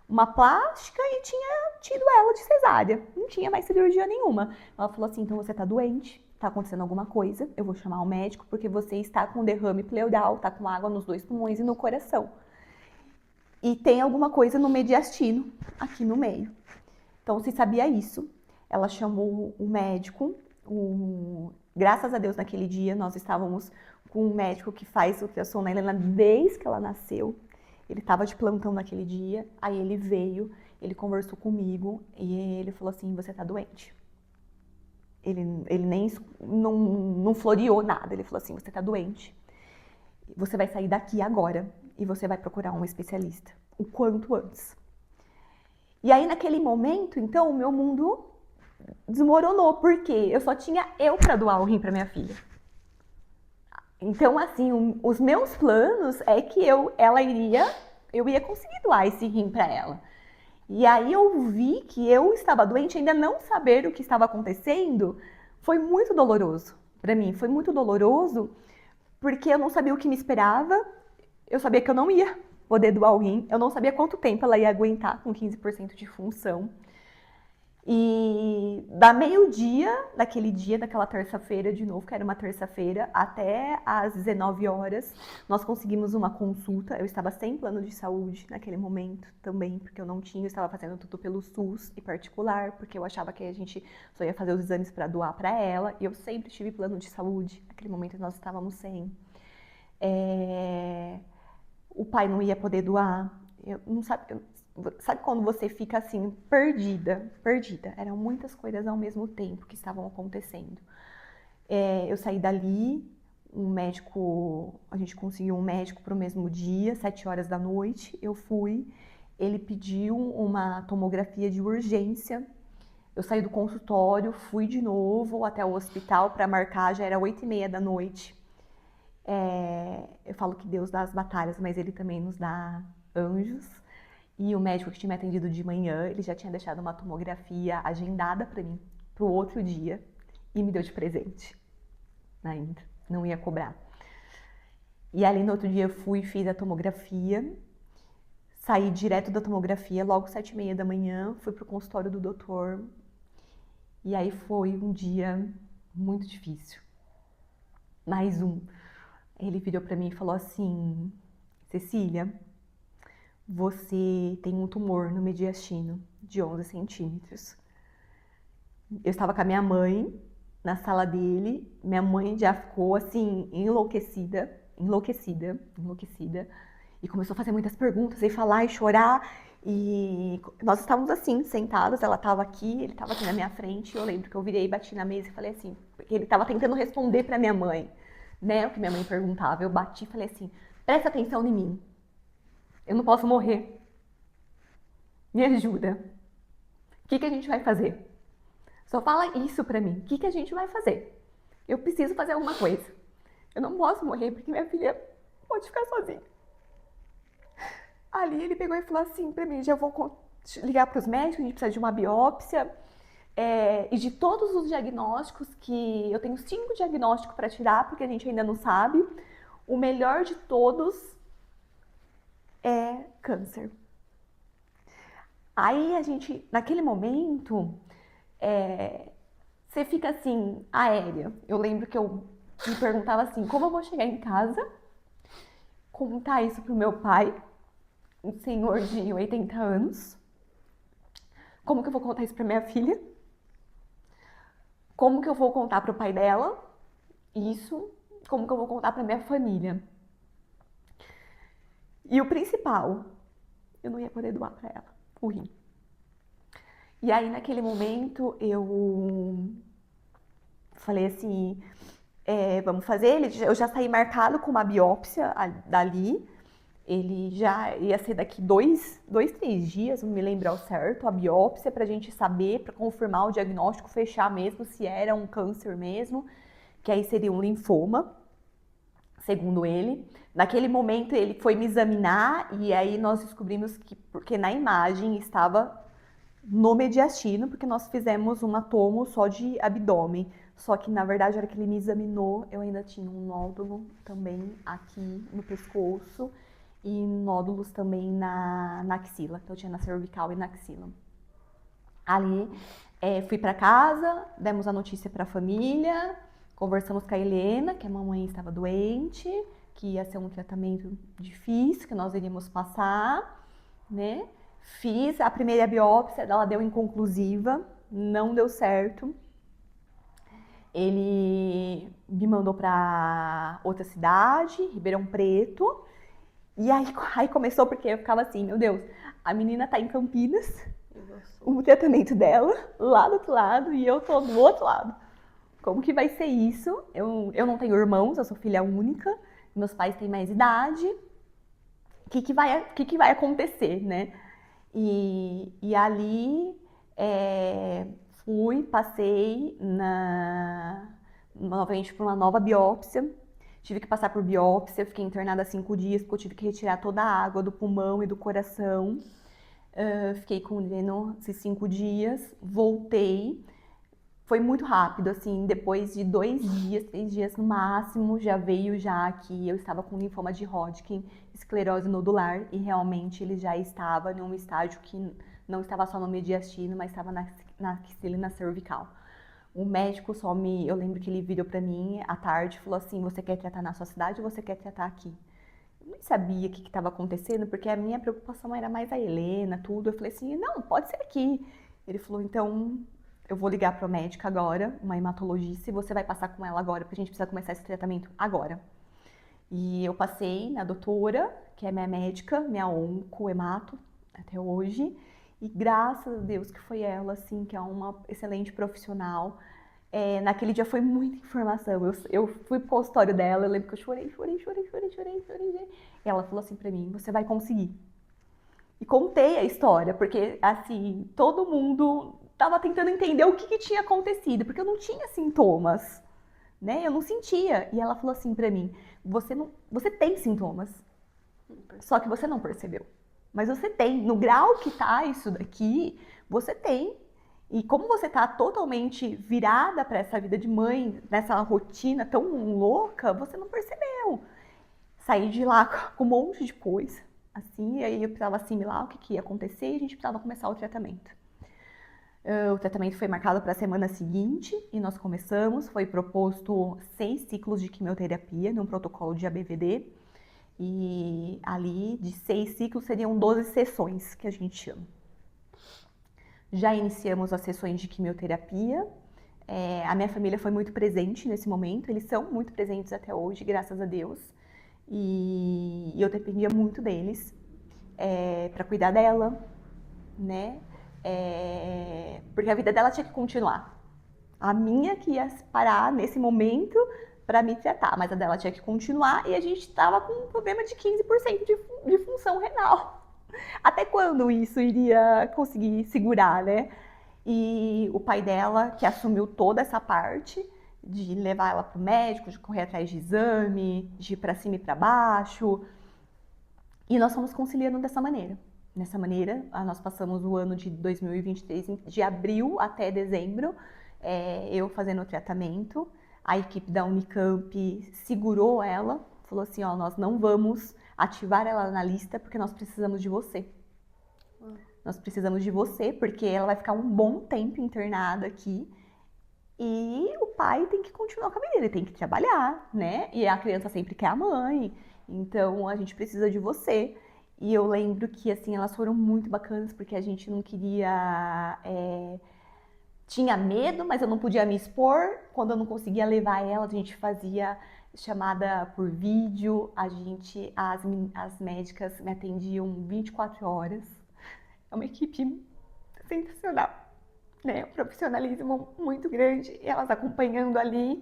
uma plástica e tinha tido ela de cesárea. Não tinha mais cirurgia nenhuma. Ela falou assim, então você tá doente, tá acontecendo alguma coisa, eu vou chamar o médico porque você está com derrame pleural, tá com água nos 2 pulmões e no coração. E tem alguma coisa no mediastino, aqui no meio. Então, se sabia isso, ela chamou o médico. Graças a Deus, naquele dia, nós estávamos com um médico que faz ultrassom na Helena desde que ela nasceu. Ele estava de plantão naquele dia, aí ele veio, ele conversou comigo e ele falou assim, você tá doente. Ele nem não floreou nada, ele falou assim, você tá doente. Você vai sair daqui agora e você vai procurar um especialista, o quanto antes. E aí, naquele momento, então, o meu mundo desmoronou, porque eu só tinha eu para doar o rim para minha filha. Então, assim, os meus planos é que eu ia conseguir doar esse rim para ela. E aí eu vi que eu estava doente, ainda não saber o que estava acontecendo, foi muito doloroso para mim. Foi muito doloroso, porque eu não sabia o que me esperava, eu sabia que eu não ia poder doar o rim, eu não sabia quanto tempo ela ia aguentar com 15% de função. E da meio-dia, daquele dia, daquela terça-feira de novo, que era uma terça-feira, até às 19 horas, nós conseguimos uma consulta. Eu estava sem plano de saúde naquele momento também, porque eu não tinha, eu estava fazendo tudo pelo SUS e particular, porque eu achava que a gente só ia fazer os exames para doar para ela, e eu sempre tive plano de saúde. Naquele momento nós estávamos sem. O pai não ia poder doar. Sabe quando você fica assim, perdida? Eram muitas coisas ao mesmo tempo que estavam acontecendo. Eu saí dali, a gente conseguiu um médico para o mesmo dia, 7 horas da noite, eu fui, ele pediu uma tomografia de urgência, eu saí do consultório, fui de novo até o hospital para marcar, já era 8h30 da noite. Eu falo que Deus dá as batalhas, mas Ele também nos dá anjos. E o médico que tinha me atendido de manhã, ele já tinha deixado uma tomografia agendada para mim, para o outro dia, e me deu de presente ainda, não ia cobrar. E ali no outro dia eu fui, fiz a tomografia, saí direto da tomografia, logo 7h30 da manhã, fui pro consultório do doutor, e aí foi um dia muito difícil. Mais um. Ele virou para mim e falou assim: Cecília, você tem um tumor no mediastino de 11 centímetros. Eu estava com a minha mãe na sala dele, minha mãe já ficou assim, enlouquecida, e começou a fazer muitas perguntas, e falar e chorar, e nós estávamos assim, sentados, ela estava aqui, ele estava aqui na minha frente, e eu lembro que eu virei, bati na mesa e falei assim, porque ele estava tentando responder para minha mãe, né, o que minha mãe perguntava, eu bati e falei assim, presta atenção em mim, eu não posso morrer, me ajuda, o que a gente vai fazer? Só fala isso pra mim, o que a gente vai fazer? Eu preciso fazer alguma coisa, eu não posso morrer porque minha filha pode ficar sozinha. Ali ele pegou e falou assim pra mim, já vou ligar pros médicos, a gente precisa de uma biópsia, e de todos os diagnósticos, que eu tenho 5 diagnósticos para tirar, porque a gente ainda não sabe, o melhor de todos é câncer. Aí a gente, naquele momento, você fica assim, aérea. Eu lembro que eu me perguntava assim, como eu vou chegar em casa, contar isso pro meu pai, um senhor de 80 anos, como que eu vou contar isso pra minha filha, como que eu vou contar pro pai dela, isso, como que eu vou contar pra minha família. E o principal, eu não ia poder doar pra ela o rim. E aí, naquele momento, eu falei assim, vamos fazer, eu já saí marcado com uma biópsia dali, ele já ia ser daqui 3 dias, não me lembro ao certo, a biópsia, pra gente saber, pra confirmar o diagnóstico, fechar mesmo se era um câncer mesmo, que aí seria um linfoma, segundo ele. Naquele momento ele foi me examinar e aí nós descobrimos que, porque na imagem estava no mediastino, porque nós fizemos uma tomo só de abdômen. Só que na verdade, na hora que ele me examinou, eu ainda tinha um nódulo também aqui no pescoço e nódulos também na axila. Então eu tinha na cervical e na axila. Ali fui para casa, demos a notícia para a família, conversamos com a Helena, que a mamãe estava doente, que ia ser um tratamento difícil, que nós iríamos passar, né? Fiz a primeira biópsia, ela deu inconclusiva, não deu certo. Ele me mandou para outra cidade, Ribeirão Preto, e aí começou porque eu ficava assim, meu Deus, a menina tá em Campinas, o tratamento dela lá do outro lado e eu tô do outro lado. Como que vai ser isso? Eu não tenho irmãos, eu sou filha única, meus pais têm mais idade. O que vai acontecer, né? E ali passei novamente por uma nova biópsia. Tive que passar por biópsia, fiquei internada 5 dias, porque eu tive que retirar toda a água do pulmão e do coração. Fiquei com dreno esses 5 dias, voltei. Foi muito rápido, assim, depois de 2 dias, 3 dias no máximo, já veio que eu estava com linfoma de Hodgkin, esclerose nodular, e realmente ele já estava em um estágio que não estava só no mediastino, mas estava na axila e na cervical. O médico eu lembro que ele virou pra mim à tarde e falou assim, você quer tratar na sua cidade ou você quer tratar aqui? Eu nem sabia o que estava acontecendo, porque a minha preocupação era mais a Helena, tudo. Eu falei assim, não, pode ser aqui. Ele falou, então, eu vou ligar pro médico agora, uma hematologista, e você vai passar com ela agora, porque a gente precisa começar esse tratamento agora. E eu passei na doutora, que é minha médica, minha onco-hemato, até hoje. E graças a Deus que foi ela, assim, que é uma excelente profissional. Naquele dia foi muita informação. Eu fui pro consultório dela, eu lembro que eu chorei. E ela falou assim pra mim, você vai conseguir. E contei a história, porque, assim, todo mundo tava tentando entender o que tinha acontecido, porque eu não tinha sintomas, né? Eu não sentia. E ela falou assim pra mim, você tem sintomas, só que você não percebeu. Mas você tem, no grau que tá isso daqui, você tem. E como você tá totalmente virada para essa vida de mãe, nessa rotina tão louca, você não percebeu. Saí de lá com um monte de coisa, assim, e aí eu precisava assimilar o que ia acontecer e a gente precisava começar o tratamento. O tratamento foi marcado para a semana seguinte e nós começamos. Foi proposto 6 ciclos de quimioterapia num protocolo de ABVD. E ali, de 6 ciclos, seriam 12 sessões, que a gente chama. Já iniciamos as sessões de quimioterapia. A minha família foi muito presente nesse momento. Eles são muito presentes até hoje, graças a Deus. E eu dependia muito deles para cuidar dela, né? Porque a vida dela tinha que continuar. A minha que ia parar nesse momento para me tratar, mas a dela tinha que continuar e a gente estava com um problema de 15% de função renal. Até quando isso iria conseguir segurar, né? E o pai dela, que assumiu toda essa parte de levar ela para o médico, de correr atrás de exame, de ir para cima e para baixo. E nós fomos conciliando dessa maneira. Nessa maneira, nós passamos o ano de 2023, de abril até dezembro, eu fazendo o tratamento. A equipe da Unicamp segurou ela, falou assim, ó, nós não vamos ativar ela na lista porque nós precisamos de você. Nós precisamos de você porque ela vai ficar um bom tempo internada aqui e o pai tem que continuar com a vida, ele tem que trabalhar, né? E a criança sempre quer a mãe, então a gente precisa de você. E eu lembro que, assim, elas foram muito bacanas porque a gente não queria... Tinha medo, mas eu não podia me expor. Quando eu não conseguia levar ela, a gente fazia chamada por vídeo. As médicas me atendiam 24 horas. É uma equipe sensacional, né? Um profissionalismo muito grande. E elas acompanhando ali.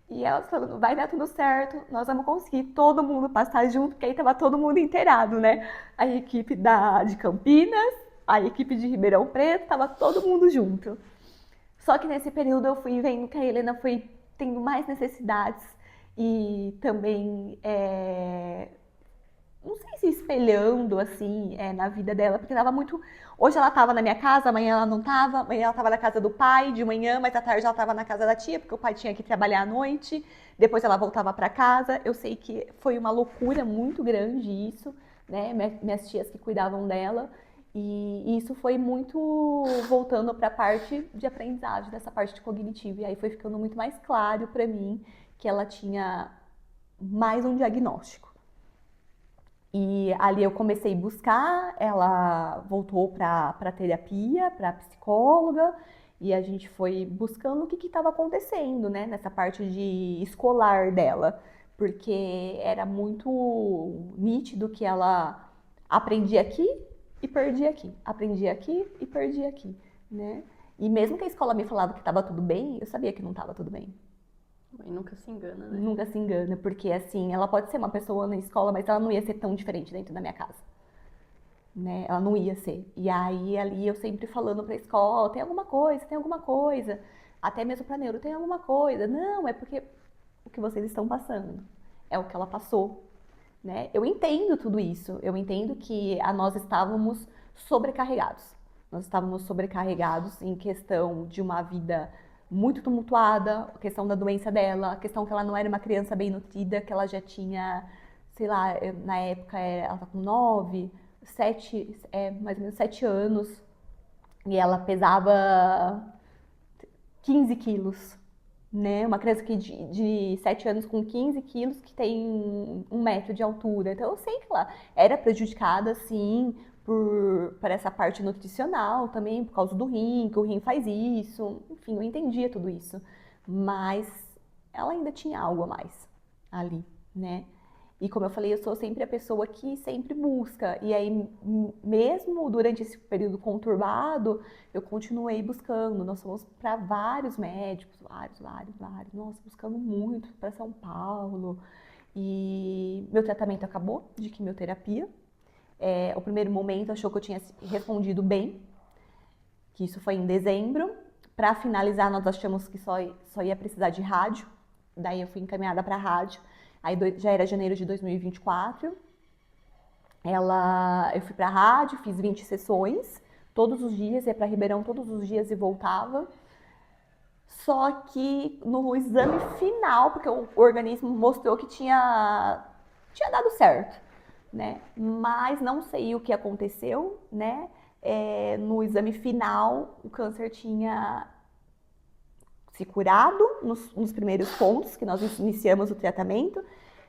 E elas falando, vai dar tudo certo, nós vamos conseguir todo mundo passar junto, porque aí tava todo mundo inteirado, né? A equipe de Campinas, a equipe de Ribeirão Preto, tava todo mundo junto. Só que nesse período eu fui vendo que a Helena foi tendo mais necessidades e também, não sei se espelhando assim na vida dela, porque tava muito... Hoje ela tava na minha casa, amanhã ela não tava, amanhã ela tava na casa do pai de manhã, mas à tarde ela tava na casa da tia, porque o pai tinha que trabalhar à noite, depois ela voltava para casa. Eu sei que foi uma loucura muito grande isso, né? Minhas tias que cuidavam dela. E isso foi muito voltando para a parte de aprendizagem, dessa parte de cognitivo. E aí foi ficando muito mais claro para mim que ela tinha mais um diagnóstico. E ali eu comecei a buscar, ela voltou para terapia, para psicóloga, e a gente foi buscando o que estava acontecendo, né, nessa parte de escolar dela. Porque era muito nítido que ela aprendia aqui e perdi aqui, aprendi aqui e perdi aqui, né? E mesmo que a escola me falava que estava tudo bem, eu sabia que não estava tudo bem. Mãe nunca se engana, né? Nunca se engana, porque assim, ela pode ser uma pessoa na escola, mas ela não ia ser tão diferente dentro da minha casa, né? Ela não ia ser. E aí, ali, eu sempre falando pra escola, tem alguma coisa, até mesmo pra neuro, tem alguma coisa. Não, é porque o que vocês estão passando é o que ela passou. Né? Eu entendo tudo isso, eu entendo que nós estávamos sobrecarregados. Nós estávamos sobrecarregados em questão de uma vida muito tumultuada, a questão da doença dela, a questão que ela não era uma criança bem nutrida, que ela já tinha, sei lá, na época ela tá com 9, 7, mais ou menos 7 anos, E ela pesava 15 quilos, né? Uma criança de 7 anos com 15 quilos que tem 1 metro de altura. Então eu sei que ela era prejudicada, sim, por essa parte nutricional também, por causa do rim, que o rim faz isso. Enfim, eu entendia tudo isso. Mas ela ainda tinha algo a mais ali, né? E como eu falei, eu sou sempre a pessoa que sempre busca. E aí, mesmo durante esse período conturbado, eu continuei buscando. Nós fomos para vários médicos, vários. Nossa, buscando muito para São Paulo. E meu tratamento acabou de quimioterapia. O primeiro momento achou que eu tinha respondido bem, que isso foi em dezembro. Para finalizar, nós achamos que só ia precisar de rádio. Daí eu fui encaminhada para rádio. Aí já era janeiro de 2024. Eu fui pra rádio, fiz 20 sessões, todos os dias, ia pra Ribeirão todos os dias e voltava. Só que no exame final, porque o organismo mostrou que tinha dado certo, né? Mas não sei o que aconteceu, né? No exame final, o câncer tinha se curado nos primeiros pontos que nós iniciamos o tratamento,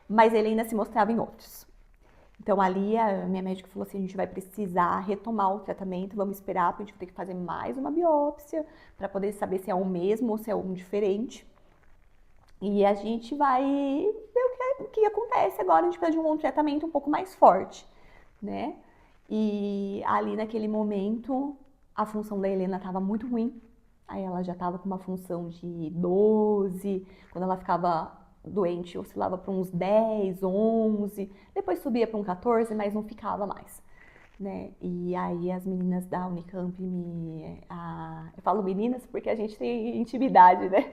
mas ele ainda se mostrava em outros. Então ali a minha médica falou assim, a gente vai precisar retomar o tratamento, vamos esperar, porque a gente vai ter que fazer mais uma biópsia para poder saber se é o mesmo ou se é um diferente. E a gente vai ver o que acontece agora, a gente precisa de um tratamento um pouco mais forte, né? E ali naquele momento a função da Helena estava muito ruim. Aí ela já estava com uma função de 12, quando ela ficava doente oscilava para uns 10, 11, depois subia para um 14, mas não ficava mais, né? E aí as meninas da Unicamp eu falo meninas porque a gente tem intimidade, né?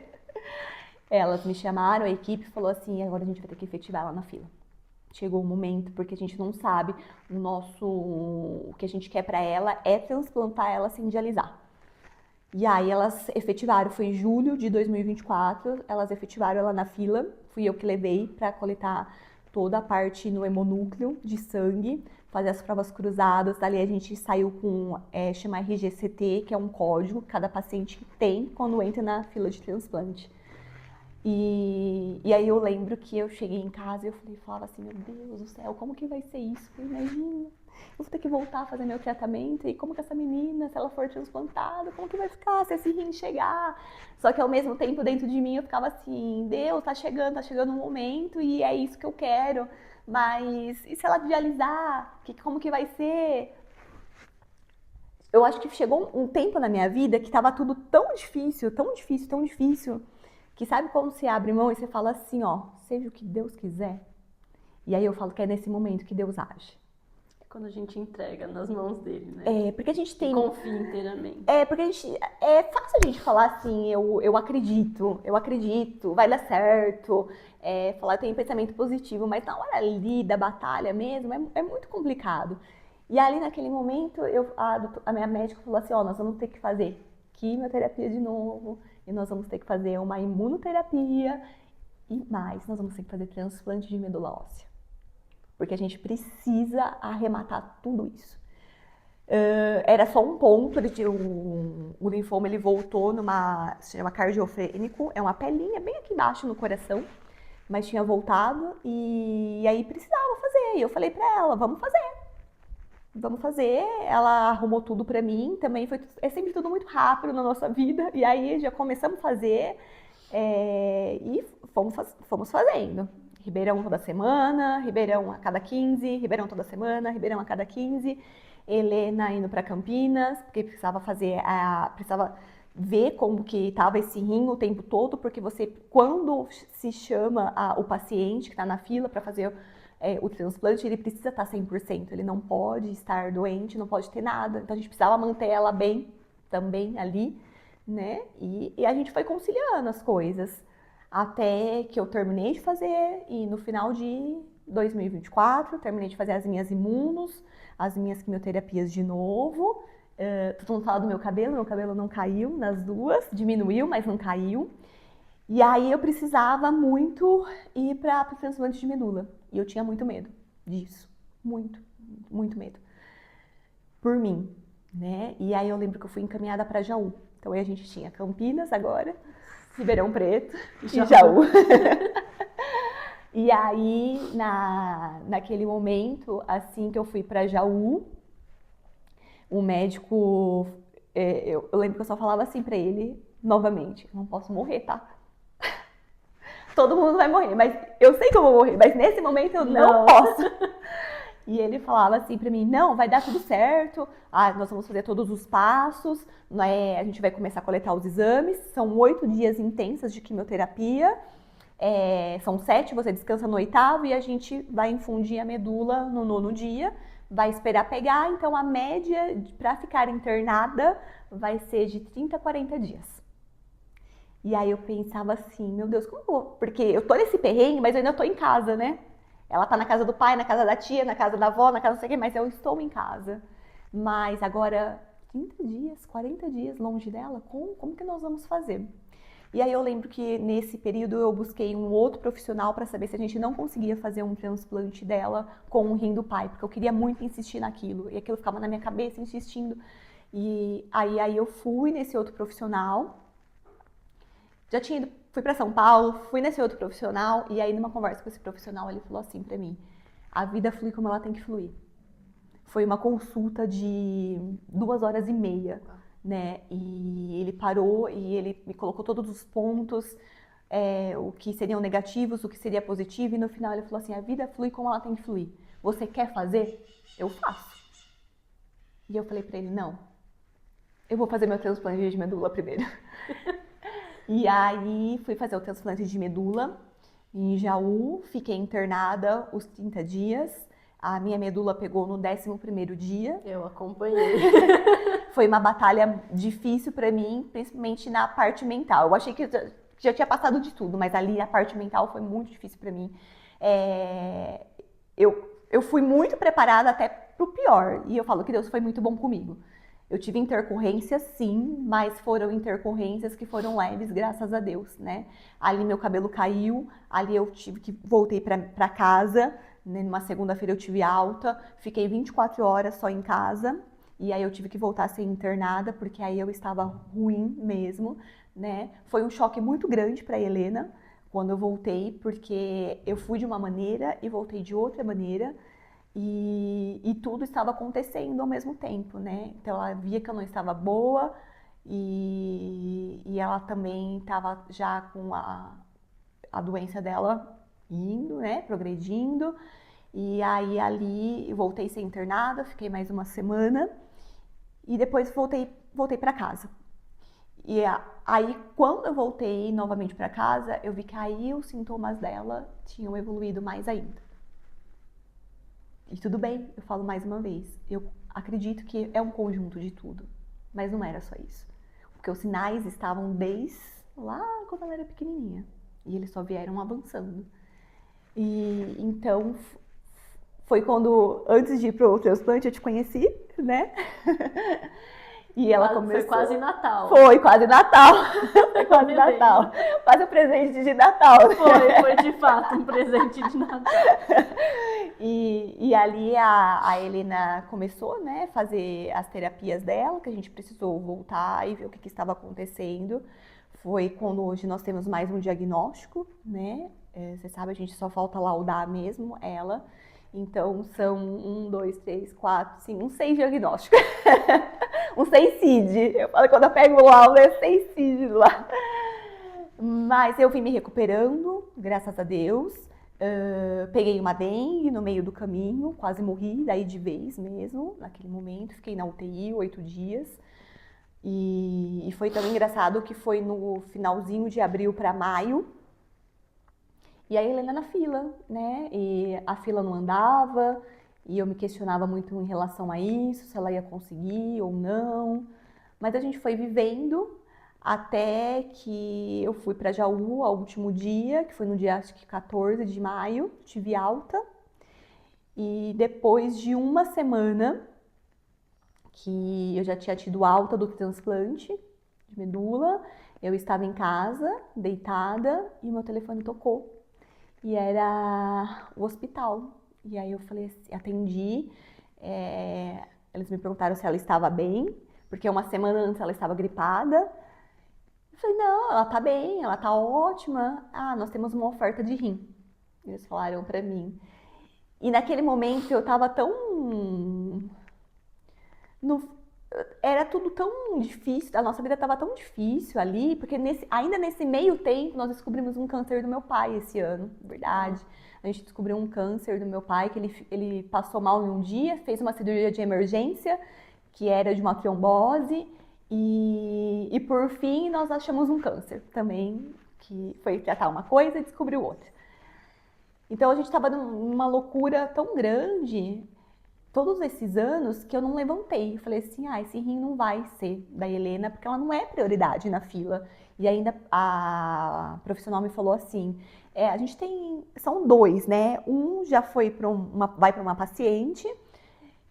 Elas me chamaram, a equipe falou assim, agora a gente vai ter que efetivar ela na fila. Chegou o momento, porque a gente não sabe, o que a gente quer para ela é transplantar ela sem dialisar. E aí elas efetivaram, foi em julho de 2024, elas efetivaram ela na fila, fui eu que levei para coletar toda a parte no hemonúcleo de sangue, fazer as provas cruzadas, dali a gente saiu com, chama RGCT, que é um código que cada paciente tem quando entra na fila de transplante. E aí eu lembro que eu cheguei em casa e eu falava assim, meu Deus do céu, como que vai ser isso? Imagina, eu vou ter que voltar a fazer meu tratamento e como que essa menina, se ela for transplantada, como que vai ficar se esse rim chegar? Só que ao mesmo tempo dentro de mim eu ficava assim, Deus, tá chegando um momento e é isso que eu quero, mas e se ela dialisar? Como que vai ser? Eu acho que chegou um tempo na minha vida que tava tudo tão difícil, que sabe quando você abre mão e você fala assim, ó, seja o que Deus quiser? E aí eu falo que é nesse momento que Deus age. É quando a gente entrega nas mãos dele, né? Porque a gente tem... confia inteiramente. Porque é fácil a gente falar assim, eu acredito, vai dar certo, falar eu tenho pensamento positivo, mas na hora ali da batalha mesmo, é muito complicado. E ali naquele momento, a minha médica falou assim, ó, nós vamos ter que fazer quimioterapia de novo, e nós vamos ter que fazer uma imunoterapia, e mais, nós vamos ter que fazer transplante de medula óssea. Porque a gente precisa arrematar tudo isso. Era só um ponto, o linfoma ele voltou se chama cardiofrênico, é uma pelinha bem aqui embaixo no coração, mas tinha voltado e aí precisava fazer. E eu falei pra ela, vamos fazer. Ela arrumou tudo pra mim, também é sempre tudo muito rápido na nossa vida, e aí já começamos a fazer e fomos fazendo. Ribeirão toda semana, Ribeirão a cada 15, Ribeirão toda semana, Ribeirão a cada 15. Helena indo para Campinas, porque precisava ver como que estava esse rim o tempo todo, porque quando se chama o paciente que está na fila para fazer o transplante, ele precisa estar 100%, ele não pode estar doente, não pode ter nada, então a gente precisava manter ela bem também ali, né? E a gente foi conciliando as coisas, até que eu terminei de fazer, e no final de 2024, terminei de fazer as minhas imunos, as minhas quimioterapias de novo. Todo mundo fala do meu cabelo não caiu nas duas, diminuiu, mas não caiu. E aí eu precisava muito ir para o transplante de medula. E eu tinha muito medo disso. Muito, muito medo. Por mim, né? E aí eu lembro que eu fui encaminhada para Jaú. Então aí a gente tinha Campinas agora, Ribeirão Preto e Jaú. E aí, naquele momento, assim que eu fui para Jaú, o médico, eu lembro que eu só falava assim para ele, novamente, não posso morrer, tá? Todo mundo vai morrer, mas eu sei que eu vou morrer, mas nesse momento eu não posso. E ele falava assim pra mim, não, vai dar tudo certo, nós vamos fazer todos os passos, a gente vai começar a coletar os exames, são 8 dias intensas de quimioterapia, são 7, você descansa no 8º e a gente vai infundir a medula no 9º dia, vai esperar pegar, então a média para ficar internada vai ser de 30 a 40 dias. E aí eu pensava assim, meu Deus, como eu vou? Porque eu tô nesse perrengue, mas eu ainda tô em casa, né? Ela tá na casa do pai, na casa da tia, na casa da avó, na casa não sei o quê, mas eu estou em casa. Mas agora, 30 dias, 40 dias longe dela, como que nós vamos fazer? E aí eu lembro que nesse período eu busquei um outro profissional para saber se a gente não conseguia fazer um transplante dela com o rim do pai, porque eu queria muito insistir naquilo. E aquilo ficava na minha cabeça, insistindo. E aí eu fui nesse outro profissional, já tinha ido, fui para São Paulo, fui nesse outro profissional, e aí numa conversa com esse profissional ele falou assim para mim, a vida flui como ela tem que fluir. Foi uma consulta de 2 horas e meia, né? E ele parou e ele me colocou todos os pontos, o que seriam negativos, o que seria positivo, e no final ele falou assim, a vida flui como ela tem que fluir. Você quer fazer? Eu faço. E eu falei para ele, não, eu vou fazer meu transplante de medula primeiro. E aí fui fazer o transplante de medula em Jaú, fiquei internada os 30 dias. A minha medula pegou no 11º dia. Eu acompanhei. Foi uma batalha difícil para mim, principalmente na parte mental. Eu achei que já tinha passado de tudo, mas ali a parte mental foi muito difícil para mim. Eu fui muito preparada até pro pior, e eu falo que Deus foi muito bom comigo. Eu tive intercorrências, sim, mas foram intercorrências que foram leves, graças a Deus, né? Ali meu cabelo caiu, ali eu voltei para casa, né? Numa segunda-feira eu tive alta, fiquei 24 horas só em casa, e aí eu tive que voltar a ser internada, porque aí eu estava ruim mesmo, né? Foi um choque muito grande para Helena, quando eu voltei, porque eu fui de uma maneira e voltei de outra maneira, e tudo estava acontecendo ao mesmo tempo, né? Então ela via que eu não estava boa e ela também estava já com a doença dela indo, né? Progredindo. E aí ali eu voltei a ser internada, fiquei mais uma semana e depois voltei para casa. E aí quando eu voltei novamente para casa, eu vi que aí os sintomas dela tinham evoluído mais ainda. E tudo bem, eu falo mais uma vez, eu acredito que é um conjunto de tudo, mas não era só isso. Porque os sinais estavam desde lá quando ela era pequenininha, e eles só vieram avançando. E então, foi quando, antes de ir pro transplante, eu te conheci, né? E ela começou... Foi quase Natal. Foi quase Natal. Foi quase Natal. Quase o presente de Natal. Foi de fato um presente de Natal. E ali a Helena começou, né, fazer as terapias dela, que a gente precisou voltar e ver o que estava acontecendo. Foi quando hoje nós temos mais um diagnóstico, né? Você sabe, a gente só falta laudar mesmo ela. Então, são 1, 2, 3, 4, 5, uns 6 diagnósticos. Uns 6 CID. Eu falo, quando eu pego o laudo, é 6 CID lá. Mas eu vim me recuperando, graças a Deus. Peguei uma dengue no meio do caminho, quase morri, daí de vez mesmo, naquele momento. Fiquei na UTI 8 dias. E foi tão engraçado que foi no finalzinho de abril para maio. E a Helena na fila, né? E a fila não andava, e eu me questionava muito em relação a isso, se ela ia conseguir ou não. Mas a gente foi vivendo até que eu fui para Jaú ao último dia, que foi no dia, acho que 14 de maio, tive alta. E depois de uma semana que eu já tinha tido alta do transplante de medula, eu estava em casa, deitada, e meu telefone tocou. E era o hospital. E aí eu falei assim, atendi, Eles me perguntaram se ela estava bem, porque uma semana antes ela estava gripada. Eu falei, não, ela tá bem, ela tá ótima. Ah, nós temos uma oferta de rim. Eles falaram pra mim. E naquele momento eu tava tão... Era tudo tão difícil, a nossa vida tava tão difícil ali, porque ainda nesse meio tempo nós descobrimos um câncer do meu pai esse ano, verdade. A gente descobriu um câncer do meu pai, que ele passou mal em um dia, fez uma cirurgia de emergência, que era de uma trombose, e por fim nós achamos um câncer também, que foi tratar uma coisa e descobriu outra. Então a gente estava numa loucura tão grande, todos esses anos, que eu não levantei. Eu falei assim, esse rim não vai ser da Helena, porque ela não é prioridade na fila. E ainda a profissional me falou assim, a gente são 2, né? Um já vai para uma paciente,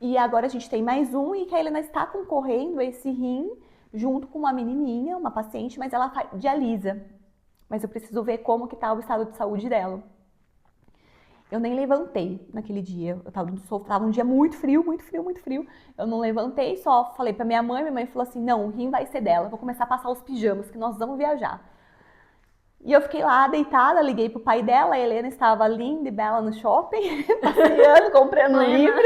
e agora a gente tem mais um, e que a Helena está concorrendo a esse rim, junto com uma menininha, uma paciente, mas ela dialisa. Mas eu preciso ver como que tá o estado de saúde dela. Eu nem levantei naquele dia. Eu tava um dia muito frio, muito frio, muito frio. Eu não levantei, só falei pra minha mãe falou assim, não, o rim vai ser dela, vou começar a passar os pijamas, que nós vamos viajar. E eu fiquei lá deitada, liguei pro pai dela, a Helena estava linda e bela no shopping, passeando, comprando livro.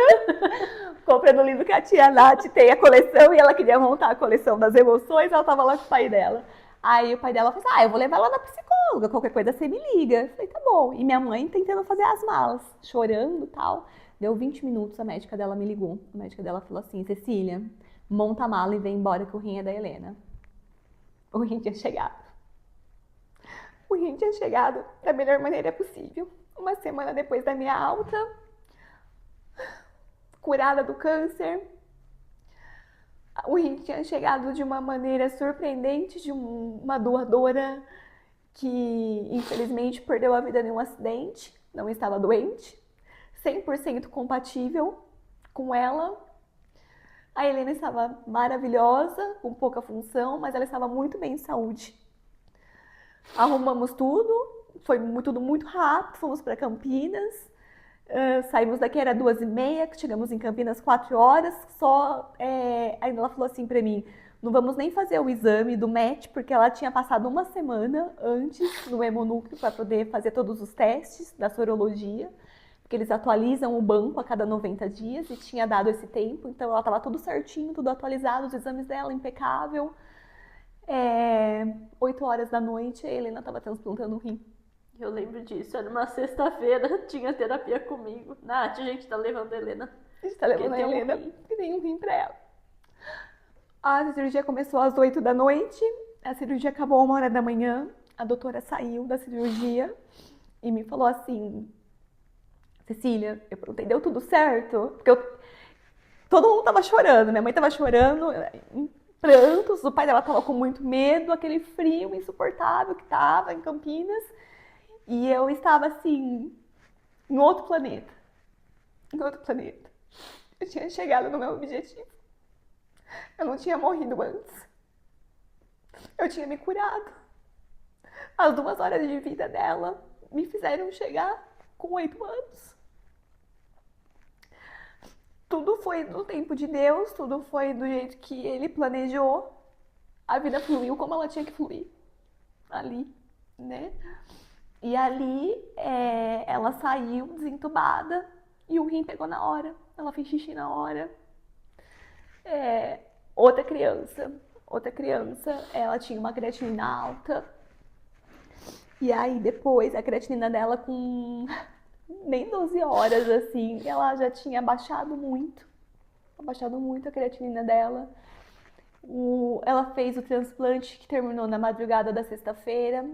Comprando o livro que a tia Nath tem a coleção, e ela queria montar a coleção das emoções, ela tava lá com o pai dela. Aí o pai dela falou assim, eu vou levar ela na psicóloga, qualquer coisa você me liga. Eu falei, tá bom. E minha mãe tentando fazer as malas, chorando e tal. Deu 20 minutos, a médica dela me ligou. A médica dela falou assim, Cecília, monta a mala e vem embora que o rim é da Helena. O rim tinha chegado. O rim tinha chegado da melhor maneira possível. Uma semana depois da minha alta, curada do câncer. O rim tinha chegado de uma maneira surpreendente, de uma doadora que infelizmente perdeu a vida em um acidente, não estava doente, 100% compatível com ela. A Helena estava maravilhosa, com pouca função, mas ela estava muito bem de saúde. Arrumamos tudo, foi tudo muito rápido, fomos para Campinas. Saímos daqui, era 2h30, chegamos em Campinas 4 horas, ainda ela falou assim pra mim, não vamos nem fazer o exame do MET, porque ela tinha passado uma semana antes no hemonúcleo para poder fazer todos os testes da sorologia, porque eles atualizam o banco a cada 90 dias e tinha dado esse tempo, então ela estava tudo certinho, tudo atualizado, os exames dela impecável. 8 horas da noite, a Helena estava transplantando o rim. Eu lembro disso, era uma sexta-feira, tinha terapia comigo. Nath, a gente tá levando a Helena. A gente tá levando a Helena, porque tem um rim pra ela. A cirurgia começou às 8 da noite, a cirurgia acabou 1h da manhã, a doutora saiu da cirurgia e me falou assim, Cecília, eu perguntei, deu tudo certo? Porque todo mundo tava chorando, minha mãe tava chorando, em prantos, o pai dela tava com muito medo, aquele frio insuportável que tava em Campinas. E eu estava assim, em outro planeta. Em outro planeta. Eu tinha chegado no meu objetivo. Eu não tinha morrido antes. Eu tinha me curado. As 2 horas de vida dela me fizeram chegar com 8 anos. Tudo foi no tempo de Deus, tudo foi do jeito que Ele planejou. A vida fluiu como ela tinha que fluir. Ali, né? E ali ela saiu desentubada e o rim pegou na hora. Ela fez xixi na hora. Outra criança, ela tinha uma creatinina alta. E aí depois a creatinina dela com nem 12 horas, assim, ela já tinha baixado muito. Abaixado muito a creatinina dela. Ela fez o transplante que terminou na madrugada da sexta-feira.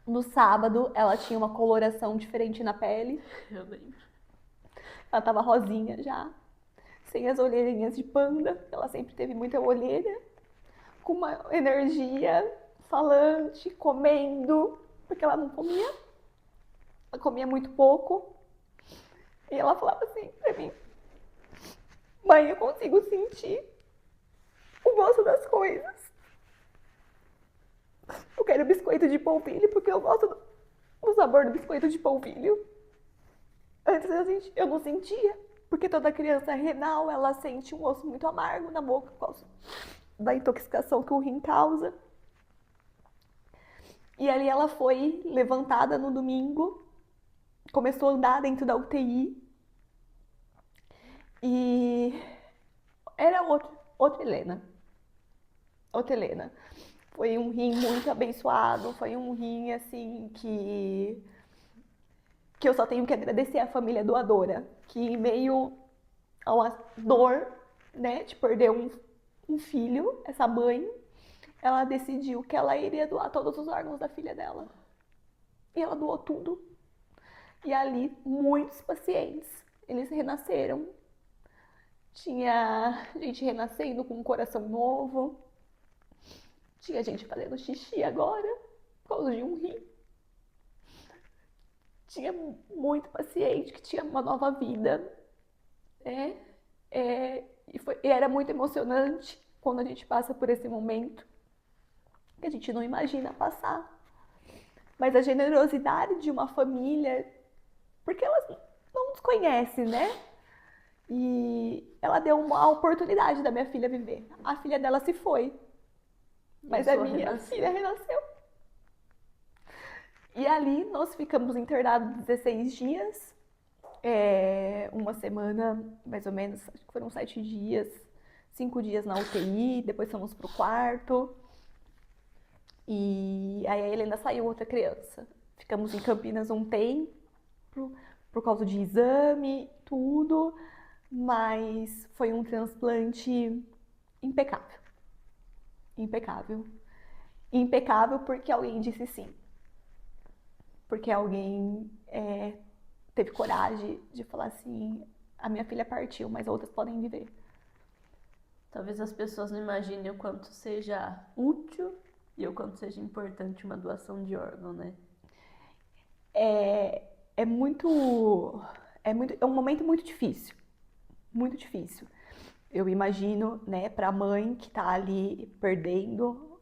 No sábado, ela tinha uma coloração diferente na pele. Eu lembro. Ela tava rosinha já, sem as olheirinhas de panda. Ela sempre teve muita olheira, com uma energia falante, comendo, porque ela não comia. Ela comia muito pouco. E ela falava assim pra mim, mãe, eu consigo sentir o gosto das coisas. Eu quero biscoito de polvilho porque eu gosto do sabor do biscoito de polvilho. Antes eu não sentia. porque toda criança renal, ela sente um gosto muito amargo na boca por causa da intoxicação que o rim causa. E ali ela foi levantada no domingo, começou a andar dentro da UTI e era outra Helena. Outra Helena. Foi um rim muito abençoado, foi um rim assim que eu só tenho que agradecer à família doadora, que em meio a uma dor, né, de perder um filho, essa mãe, ela decidiu que ela iria doar todos os órgãos da filha dela. E ela doou tudo. E ali, muitos pacientes, eles renasceram. Tinha gente renascendo com um coração novo. Tinha gente fazendo xixi agora, por causa de um rim. Tinha muito paciente que tinha uma nova vida. E era muito emocionante quando a gente passa por esse momento, que a gente não imagina passar. Mas a generosidade de uma família, porque elas não nos conhecem, né? E ela deu uma oportunidade da minha filha viver. A filha dela se foi, mas a minha filha renasceu. E ali nós ficamos internados 16 dias, uma semana mais ou menos, acho que foram 7 dias, 5 dias na UTI, depois fomos pro quarto. E aí a Helena saiu outra criança. Ficamos em Campinas um tempo, por causa de exame, tudo, mas foi um transplante impecável. Impecável. Impecável porque alguém disse sim. Porque alguém teve coragem de falar assim, a minha filha partiu, mas outras podem viver. Talvez as pessoas não imaginem o quanto seja útil e o quanto seja importante uma doação de órgão, né? É um momento muito difícil. Muito difícil. Eu imagino, né, para a mãe que está ali perdendo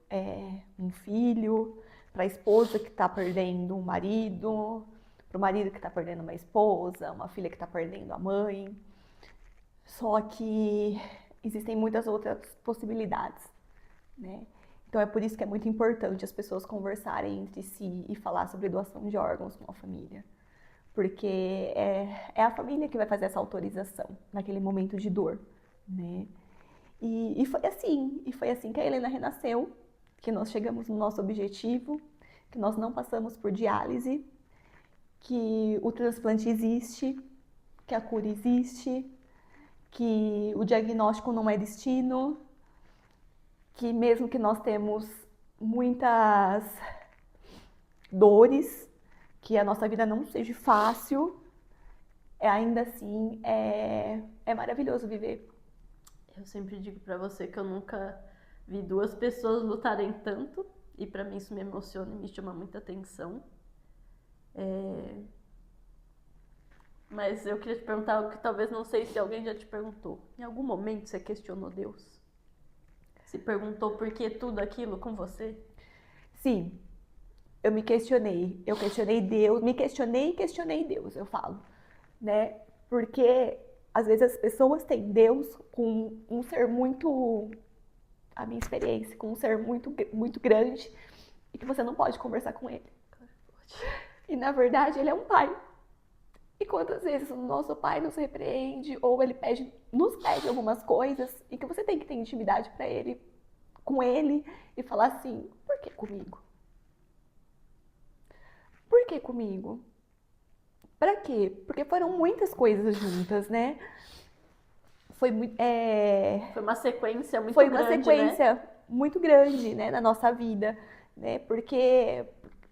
um filho, para a esposa que está perdendo um marido, para o marido que está perdendo uma esposa, uma filha que está perdendo a mãe. Só que existem muitas outras possibilidades, né? Então é por isso que é muito importante as pessoas conversarem entre si e falar sobre doação de órgãos com a família. Porque é a família que vai fazer essa autorização naquele momento de dor, né? E foi assim que a Helena renasceu, que nós chegamos no nosso objetivo, que nós não passamos por diálise, que o transplante existe, que a cura existe, que o diagnóstico não é destino, que mesmo que nós temos muitas dores, que a nossa vida não seja fácil, ainda assim é maravilhoso viver. Eu sempre digo pra você que eu nunca vi duas pessoas lutarem tanto, e pra mim isso me emociona e me chama muita atenção. Mas eu queria te perguntar algo que talvez não sei se alguém já te perguntou. Em algum momento você questionou Deus? Se perguntou por que tudo aquilo com você? Sim, eu me questionei. Eu questionei Deus, me questionei e questionei Deus, eu falo, né? Porque às vezes as pessoas têm Deus com um ser muito, a minha experiência, com um ser muito, muito grande e que você não pode conversar com ele. E na verdade ele é um pai. E quantas vezes o nosso pai nos repreende ou ele nos pede algumas coisas e que você tem que ter intimidade para ele, com ele e falar assim, por que comigo? Por que comigo? Pra quê? Porque foram muitas coisas juntas, né? Foi uma sequência muito foi grande, uma sequência né? muito grande, né, na nossa vida, né? Porque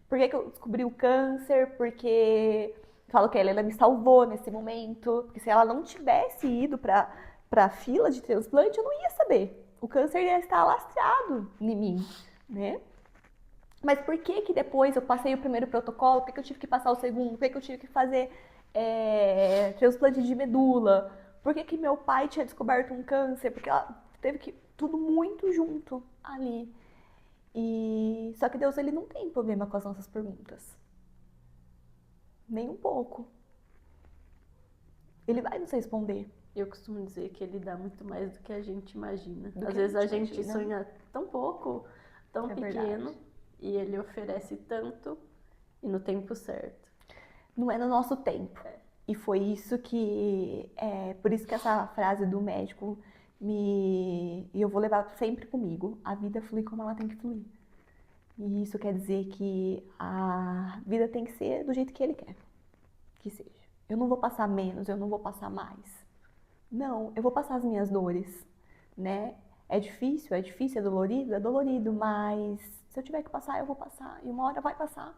que eu descobri o câncer? Porque falo que a Helena me salvou nesse momento, porque se ela não tivesse ido para a fila de transplante, eu não ia saber. O câncer ia estar alastrado em mim, né? Mas por que depois eu passei o primeiro protocolo, por que eu tive que passar o segundo, por que eu tive que fazer transplante de medula, por que meu pai tinha descoberto um câncer, porque ela teve que tudo muito junto ali. E só que Deus, ele não tem problema com as nossas perguntas. Nem um pouco. Ele vai nos responder. Eu costumo dizer que ele dá muito mais do que a gente imagina. Do Às que vezes a a gente gente imagina. sonha tão pouco, tão É pequeno, verdade. e ele oferece tanto e no tempo certo. Não é no nosso tempo. E foi isso que, por isso que essa frase do médico e eu vou levar sempre comigo. A vida flui como ela tem que fluir. E isso quer dizer que a vida tem que ser do jeito que ele quer que seja. Eu não vou passar menos, eu não vou passar mais. Não, eu vou passar as minhas dores, né? É difícil, é dolorido, mas se eu tiver que passar, eu vou passar. E uma hora vai passar.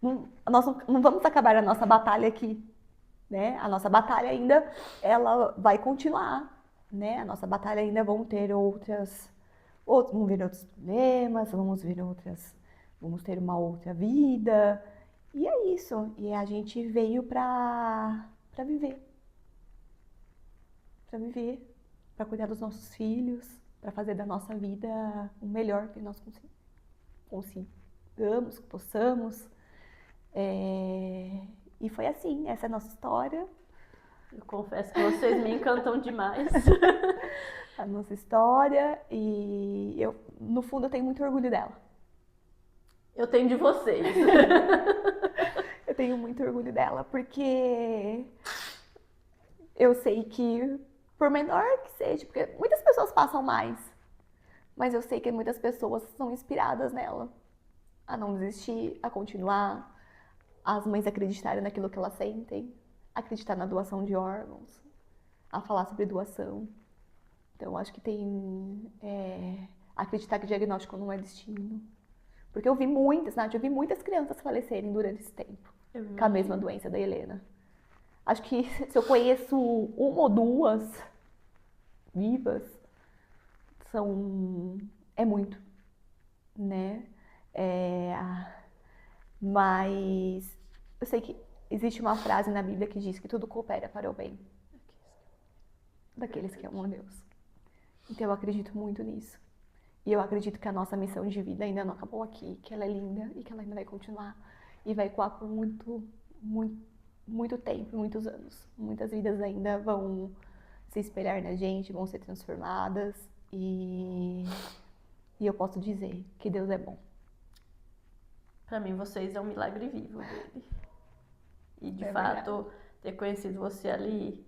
Nós não vamos acabar a nossa batalha aqui, né? A nossa batalha ainda, ela vai continuar, né? A nossa batalha ainda vão ter vão vir outros problemas, vamos ter uma outra vida. E é isso. E a gente veio pra viver. Pra viver, pra cuidar dos nossos filhos, pra fazer da nossa vida o melhor que nós consigamos, que possamos. E foi assim, essa é a nossa história. Eu confesso que vocês me encantam demais. A nossa história e eu, no fundo, eu tenho muito orgulho dela. Eu tenho de vocês. Eu tenho muito orgulho dela porque eu sei que, por menor que seja, porque muitas pessoas passam mais, mas eu sei que muitas pessoas são inspiradas nela a não desistir, a continuar, as mães acreditarem naquilo que elas sentem, acreditar na doação de órgãos, a falar sobre doação. Então, acho que tem acreditar que diagnóstico não é destino. Porque eu vi muitas crianças falecerem durante esse tempo com a mesma doença da Helena. Acho que se eu conheço uma ou duas vivas, é muito, né? Mas eu sei que existe uma frase na Bíblia que diz que tudo coopera para o bem daqueles que amam a Deus. Então eu acredito muito nisso. E eu acredito que a nossa missão de vida ainda não acabou aqui, que ela é linda e que ela ainda vai continuar. E vai ecoar por muito tempo, muitos anos. Muitas vidas ainda vão se espelhar na gente, vão ser transformadas. E eu posso dizer que Deus é bom. Pra mim, vocês é um milagre vivo dele. E de É fato, verdade. ter conhecido você ali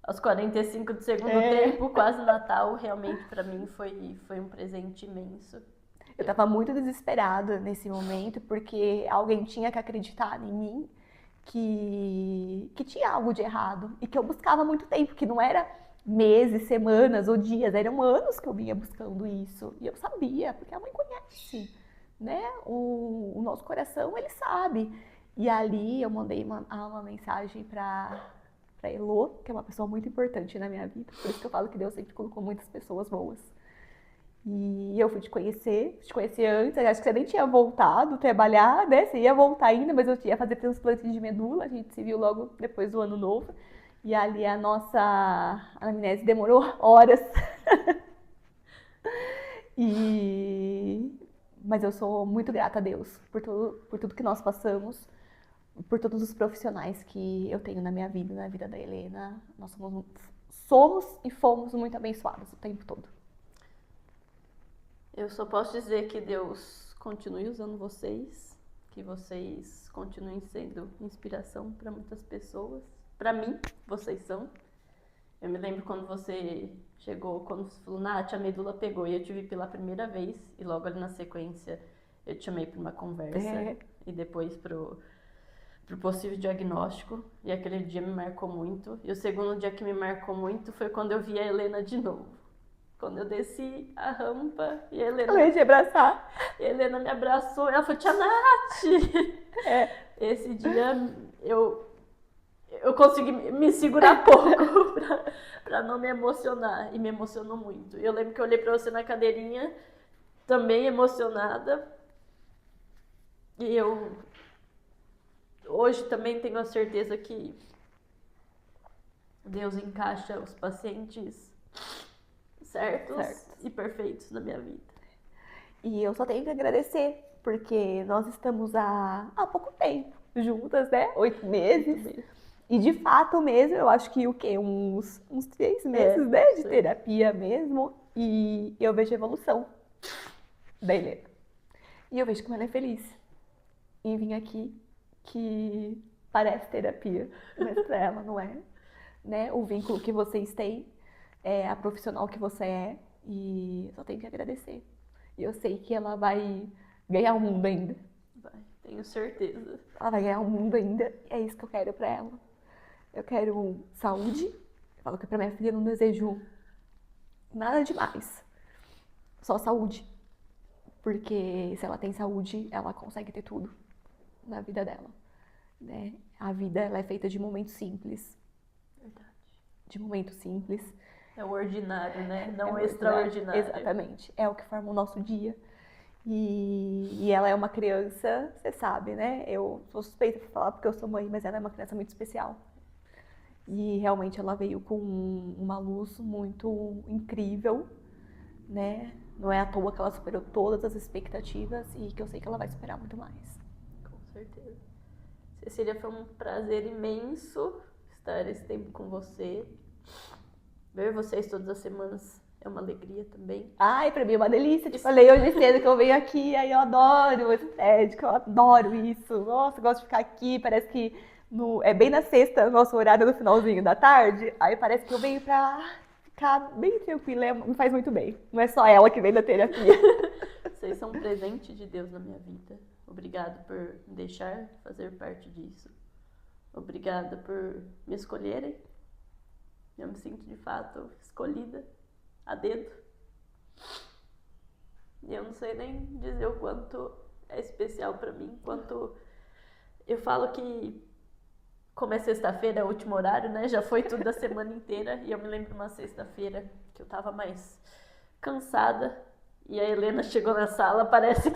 aos 45 do segundo tempo, quase Natal, realmente pra mim foi um presente imenso. Eu tava muito desesperada nesse momento, porque alguém tinha que acreditar em mim que tinha algo de errado. E que eu buscava há muito tempo, que não era meses, semanas ou dias, eram anos que eu vinha buscando isso. E eu sabia, porque a mãe conhece, né? O nosso coração, ele sabe. E ali eu mandei uma mensagem pra Elô, que é uma pessoa muito importante na minha vida. Por isso que eu falo que Deus sempre colocou muitas pessoas boas. E eu fui te conhecer antes, acho que você nem tinha voltado a trabalhar, né? Você ia voltar ainda, mas eu ia fazer transplante de medula, a gente se viu logo depois do ano novo. E ali a nossa anamnese demorou horas. Mas eu sou muito grata a Deus por tudo que nós passamos, por todos os profissionais que eu tenho na minha vida, na vida da Helena. Nós somos e fomos muito abençoados o tempo todo. Eu só posso dizer que Deus continue usando vocês, que vocês continuem sendo inspiração para muitas pessoas. Para mim, vocês são. Eu me lembro quando você chegou, quando você falou, Nath, a medula pegou, e eu te vi pela primeira vez, e logo ali na sequência eu te chamei para uma conversa, e depois pro possível diagnóstico, e aquele dia me marcou muito. E o segundo dia que me marcou muito foi quando eu vi a Helena de novo. Quando eu desci a rampa e a Helena... Eu ia te abraçar. E a Helena me abraçou e ela falou, tia Nath! Esse dia eu consegui me segurar pouco pra não me emocionar. E me emocionou muito. Eu lembro que eu olhei pra você na cadeirinha, também emocionada. E eu hoje também tenho a certeza que Deus encaixa os pacientes certos e perfeitos na minha vida. E eu só tenho que agradecer, porque nós estamos há pouco tempo juntas, né? 8 meses. E de fato mesmo, eu acho que o quê? Uns 3 meses, né, de sim. terapia mesmo. E eu vejo a evolução da Helena. E eu vejo como ela é feliz em vir aqui, que parece terapia, mas pra ela não é. Né? O vínculo que vocês têm, a profissional que você é, e eu só tenho que agradecer. E eu sei que ela vai ganhar o mundo ainda. Vai, tenho certeza. Ela vai ganhar o mundo ainda, e é isso que eu quero pra ela. Eu quero saúde. Eu falo que pra minha filha eu não desejo nada demais. Só saúde. Porque se ela tem saúde, ela consegue ter tudo na vida dela. Né? A vida ela é feita de momentos simples. Verdade. De momentos simples. É o ordinário, né? Não É o o extraordinário. Exatamente. É o que forma o nosso dia. E ela é uma criança, você sabe, né? Eu sou suspeita pra falar porque eu sou mãe, mas ela é uma criança muito especial. E realmente ela veio com uma luz muito incrível, né? Não é à toa que ela superou todas as expectativas e que eu sei que ela vai superar muito mais. Com certeza. Cecília, foi um prazer imenso estar esse tempo com você. Ver vocês todas as semanas é uma alegria também. Ai, pra mim é uma delícia. Te falei hoje cedo que eu venho aqui, aí eu adoro esse médico, eu adoro isso. Nossa, eu gosto de ficar aqui, parece que é bem na sexta, nosso horário no finalzinho da tarde. Aí parece que eu venho pra ficar bem tranquila, me faz muito bem. Não é só ela que vem da terapia. Vocês são um presente de Deus na minha vida. Obrigada por me deixar fazer parte disso. Obrigada por me escolherem. Eu me sinto de fato escolhida a dedo. E eu não sei nem dizer o quanto é especial pra mim, quanto eu falo que como é sexta-feira, é o último horário, né? Já foi tudo da semana inteira. E eu me lembro de uma sexta-feira que eu tava mais cansada. E a Helena chegou na sala, parece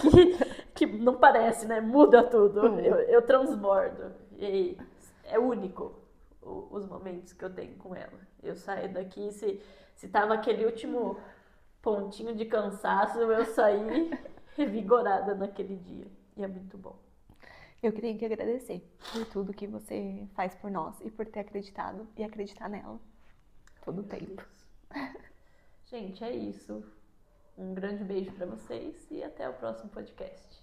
que não parece, né? Muda tudo. Eu transbordo. E é único os momentos que eu tenho com ela. Eu saio daqui, se tava aquele último pontinho de cansaço, eu saí revigorada naquele dia. E é muito bom. Eu tenho que agradecer por tudo que você faz por nós e por ter acreditado e acreditar nela todo o tempo. Gente, é isso. Um grande beijo pra vocês e até o próximo podcast.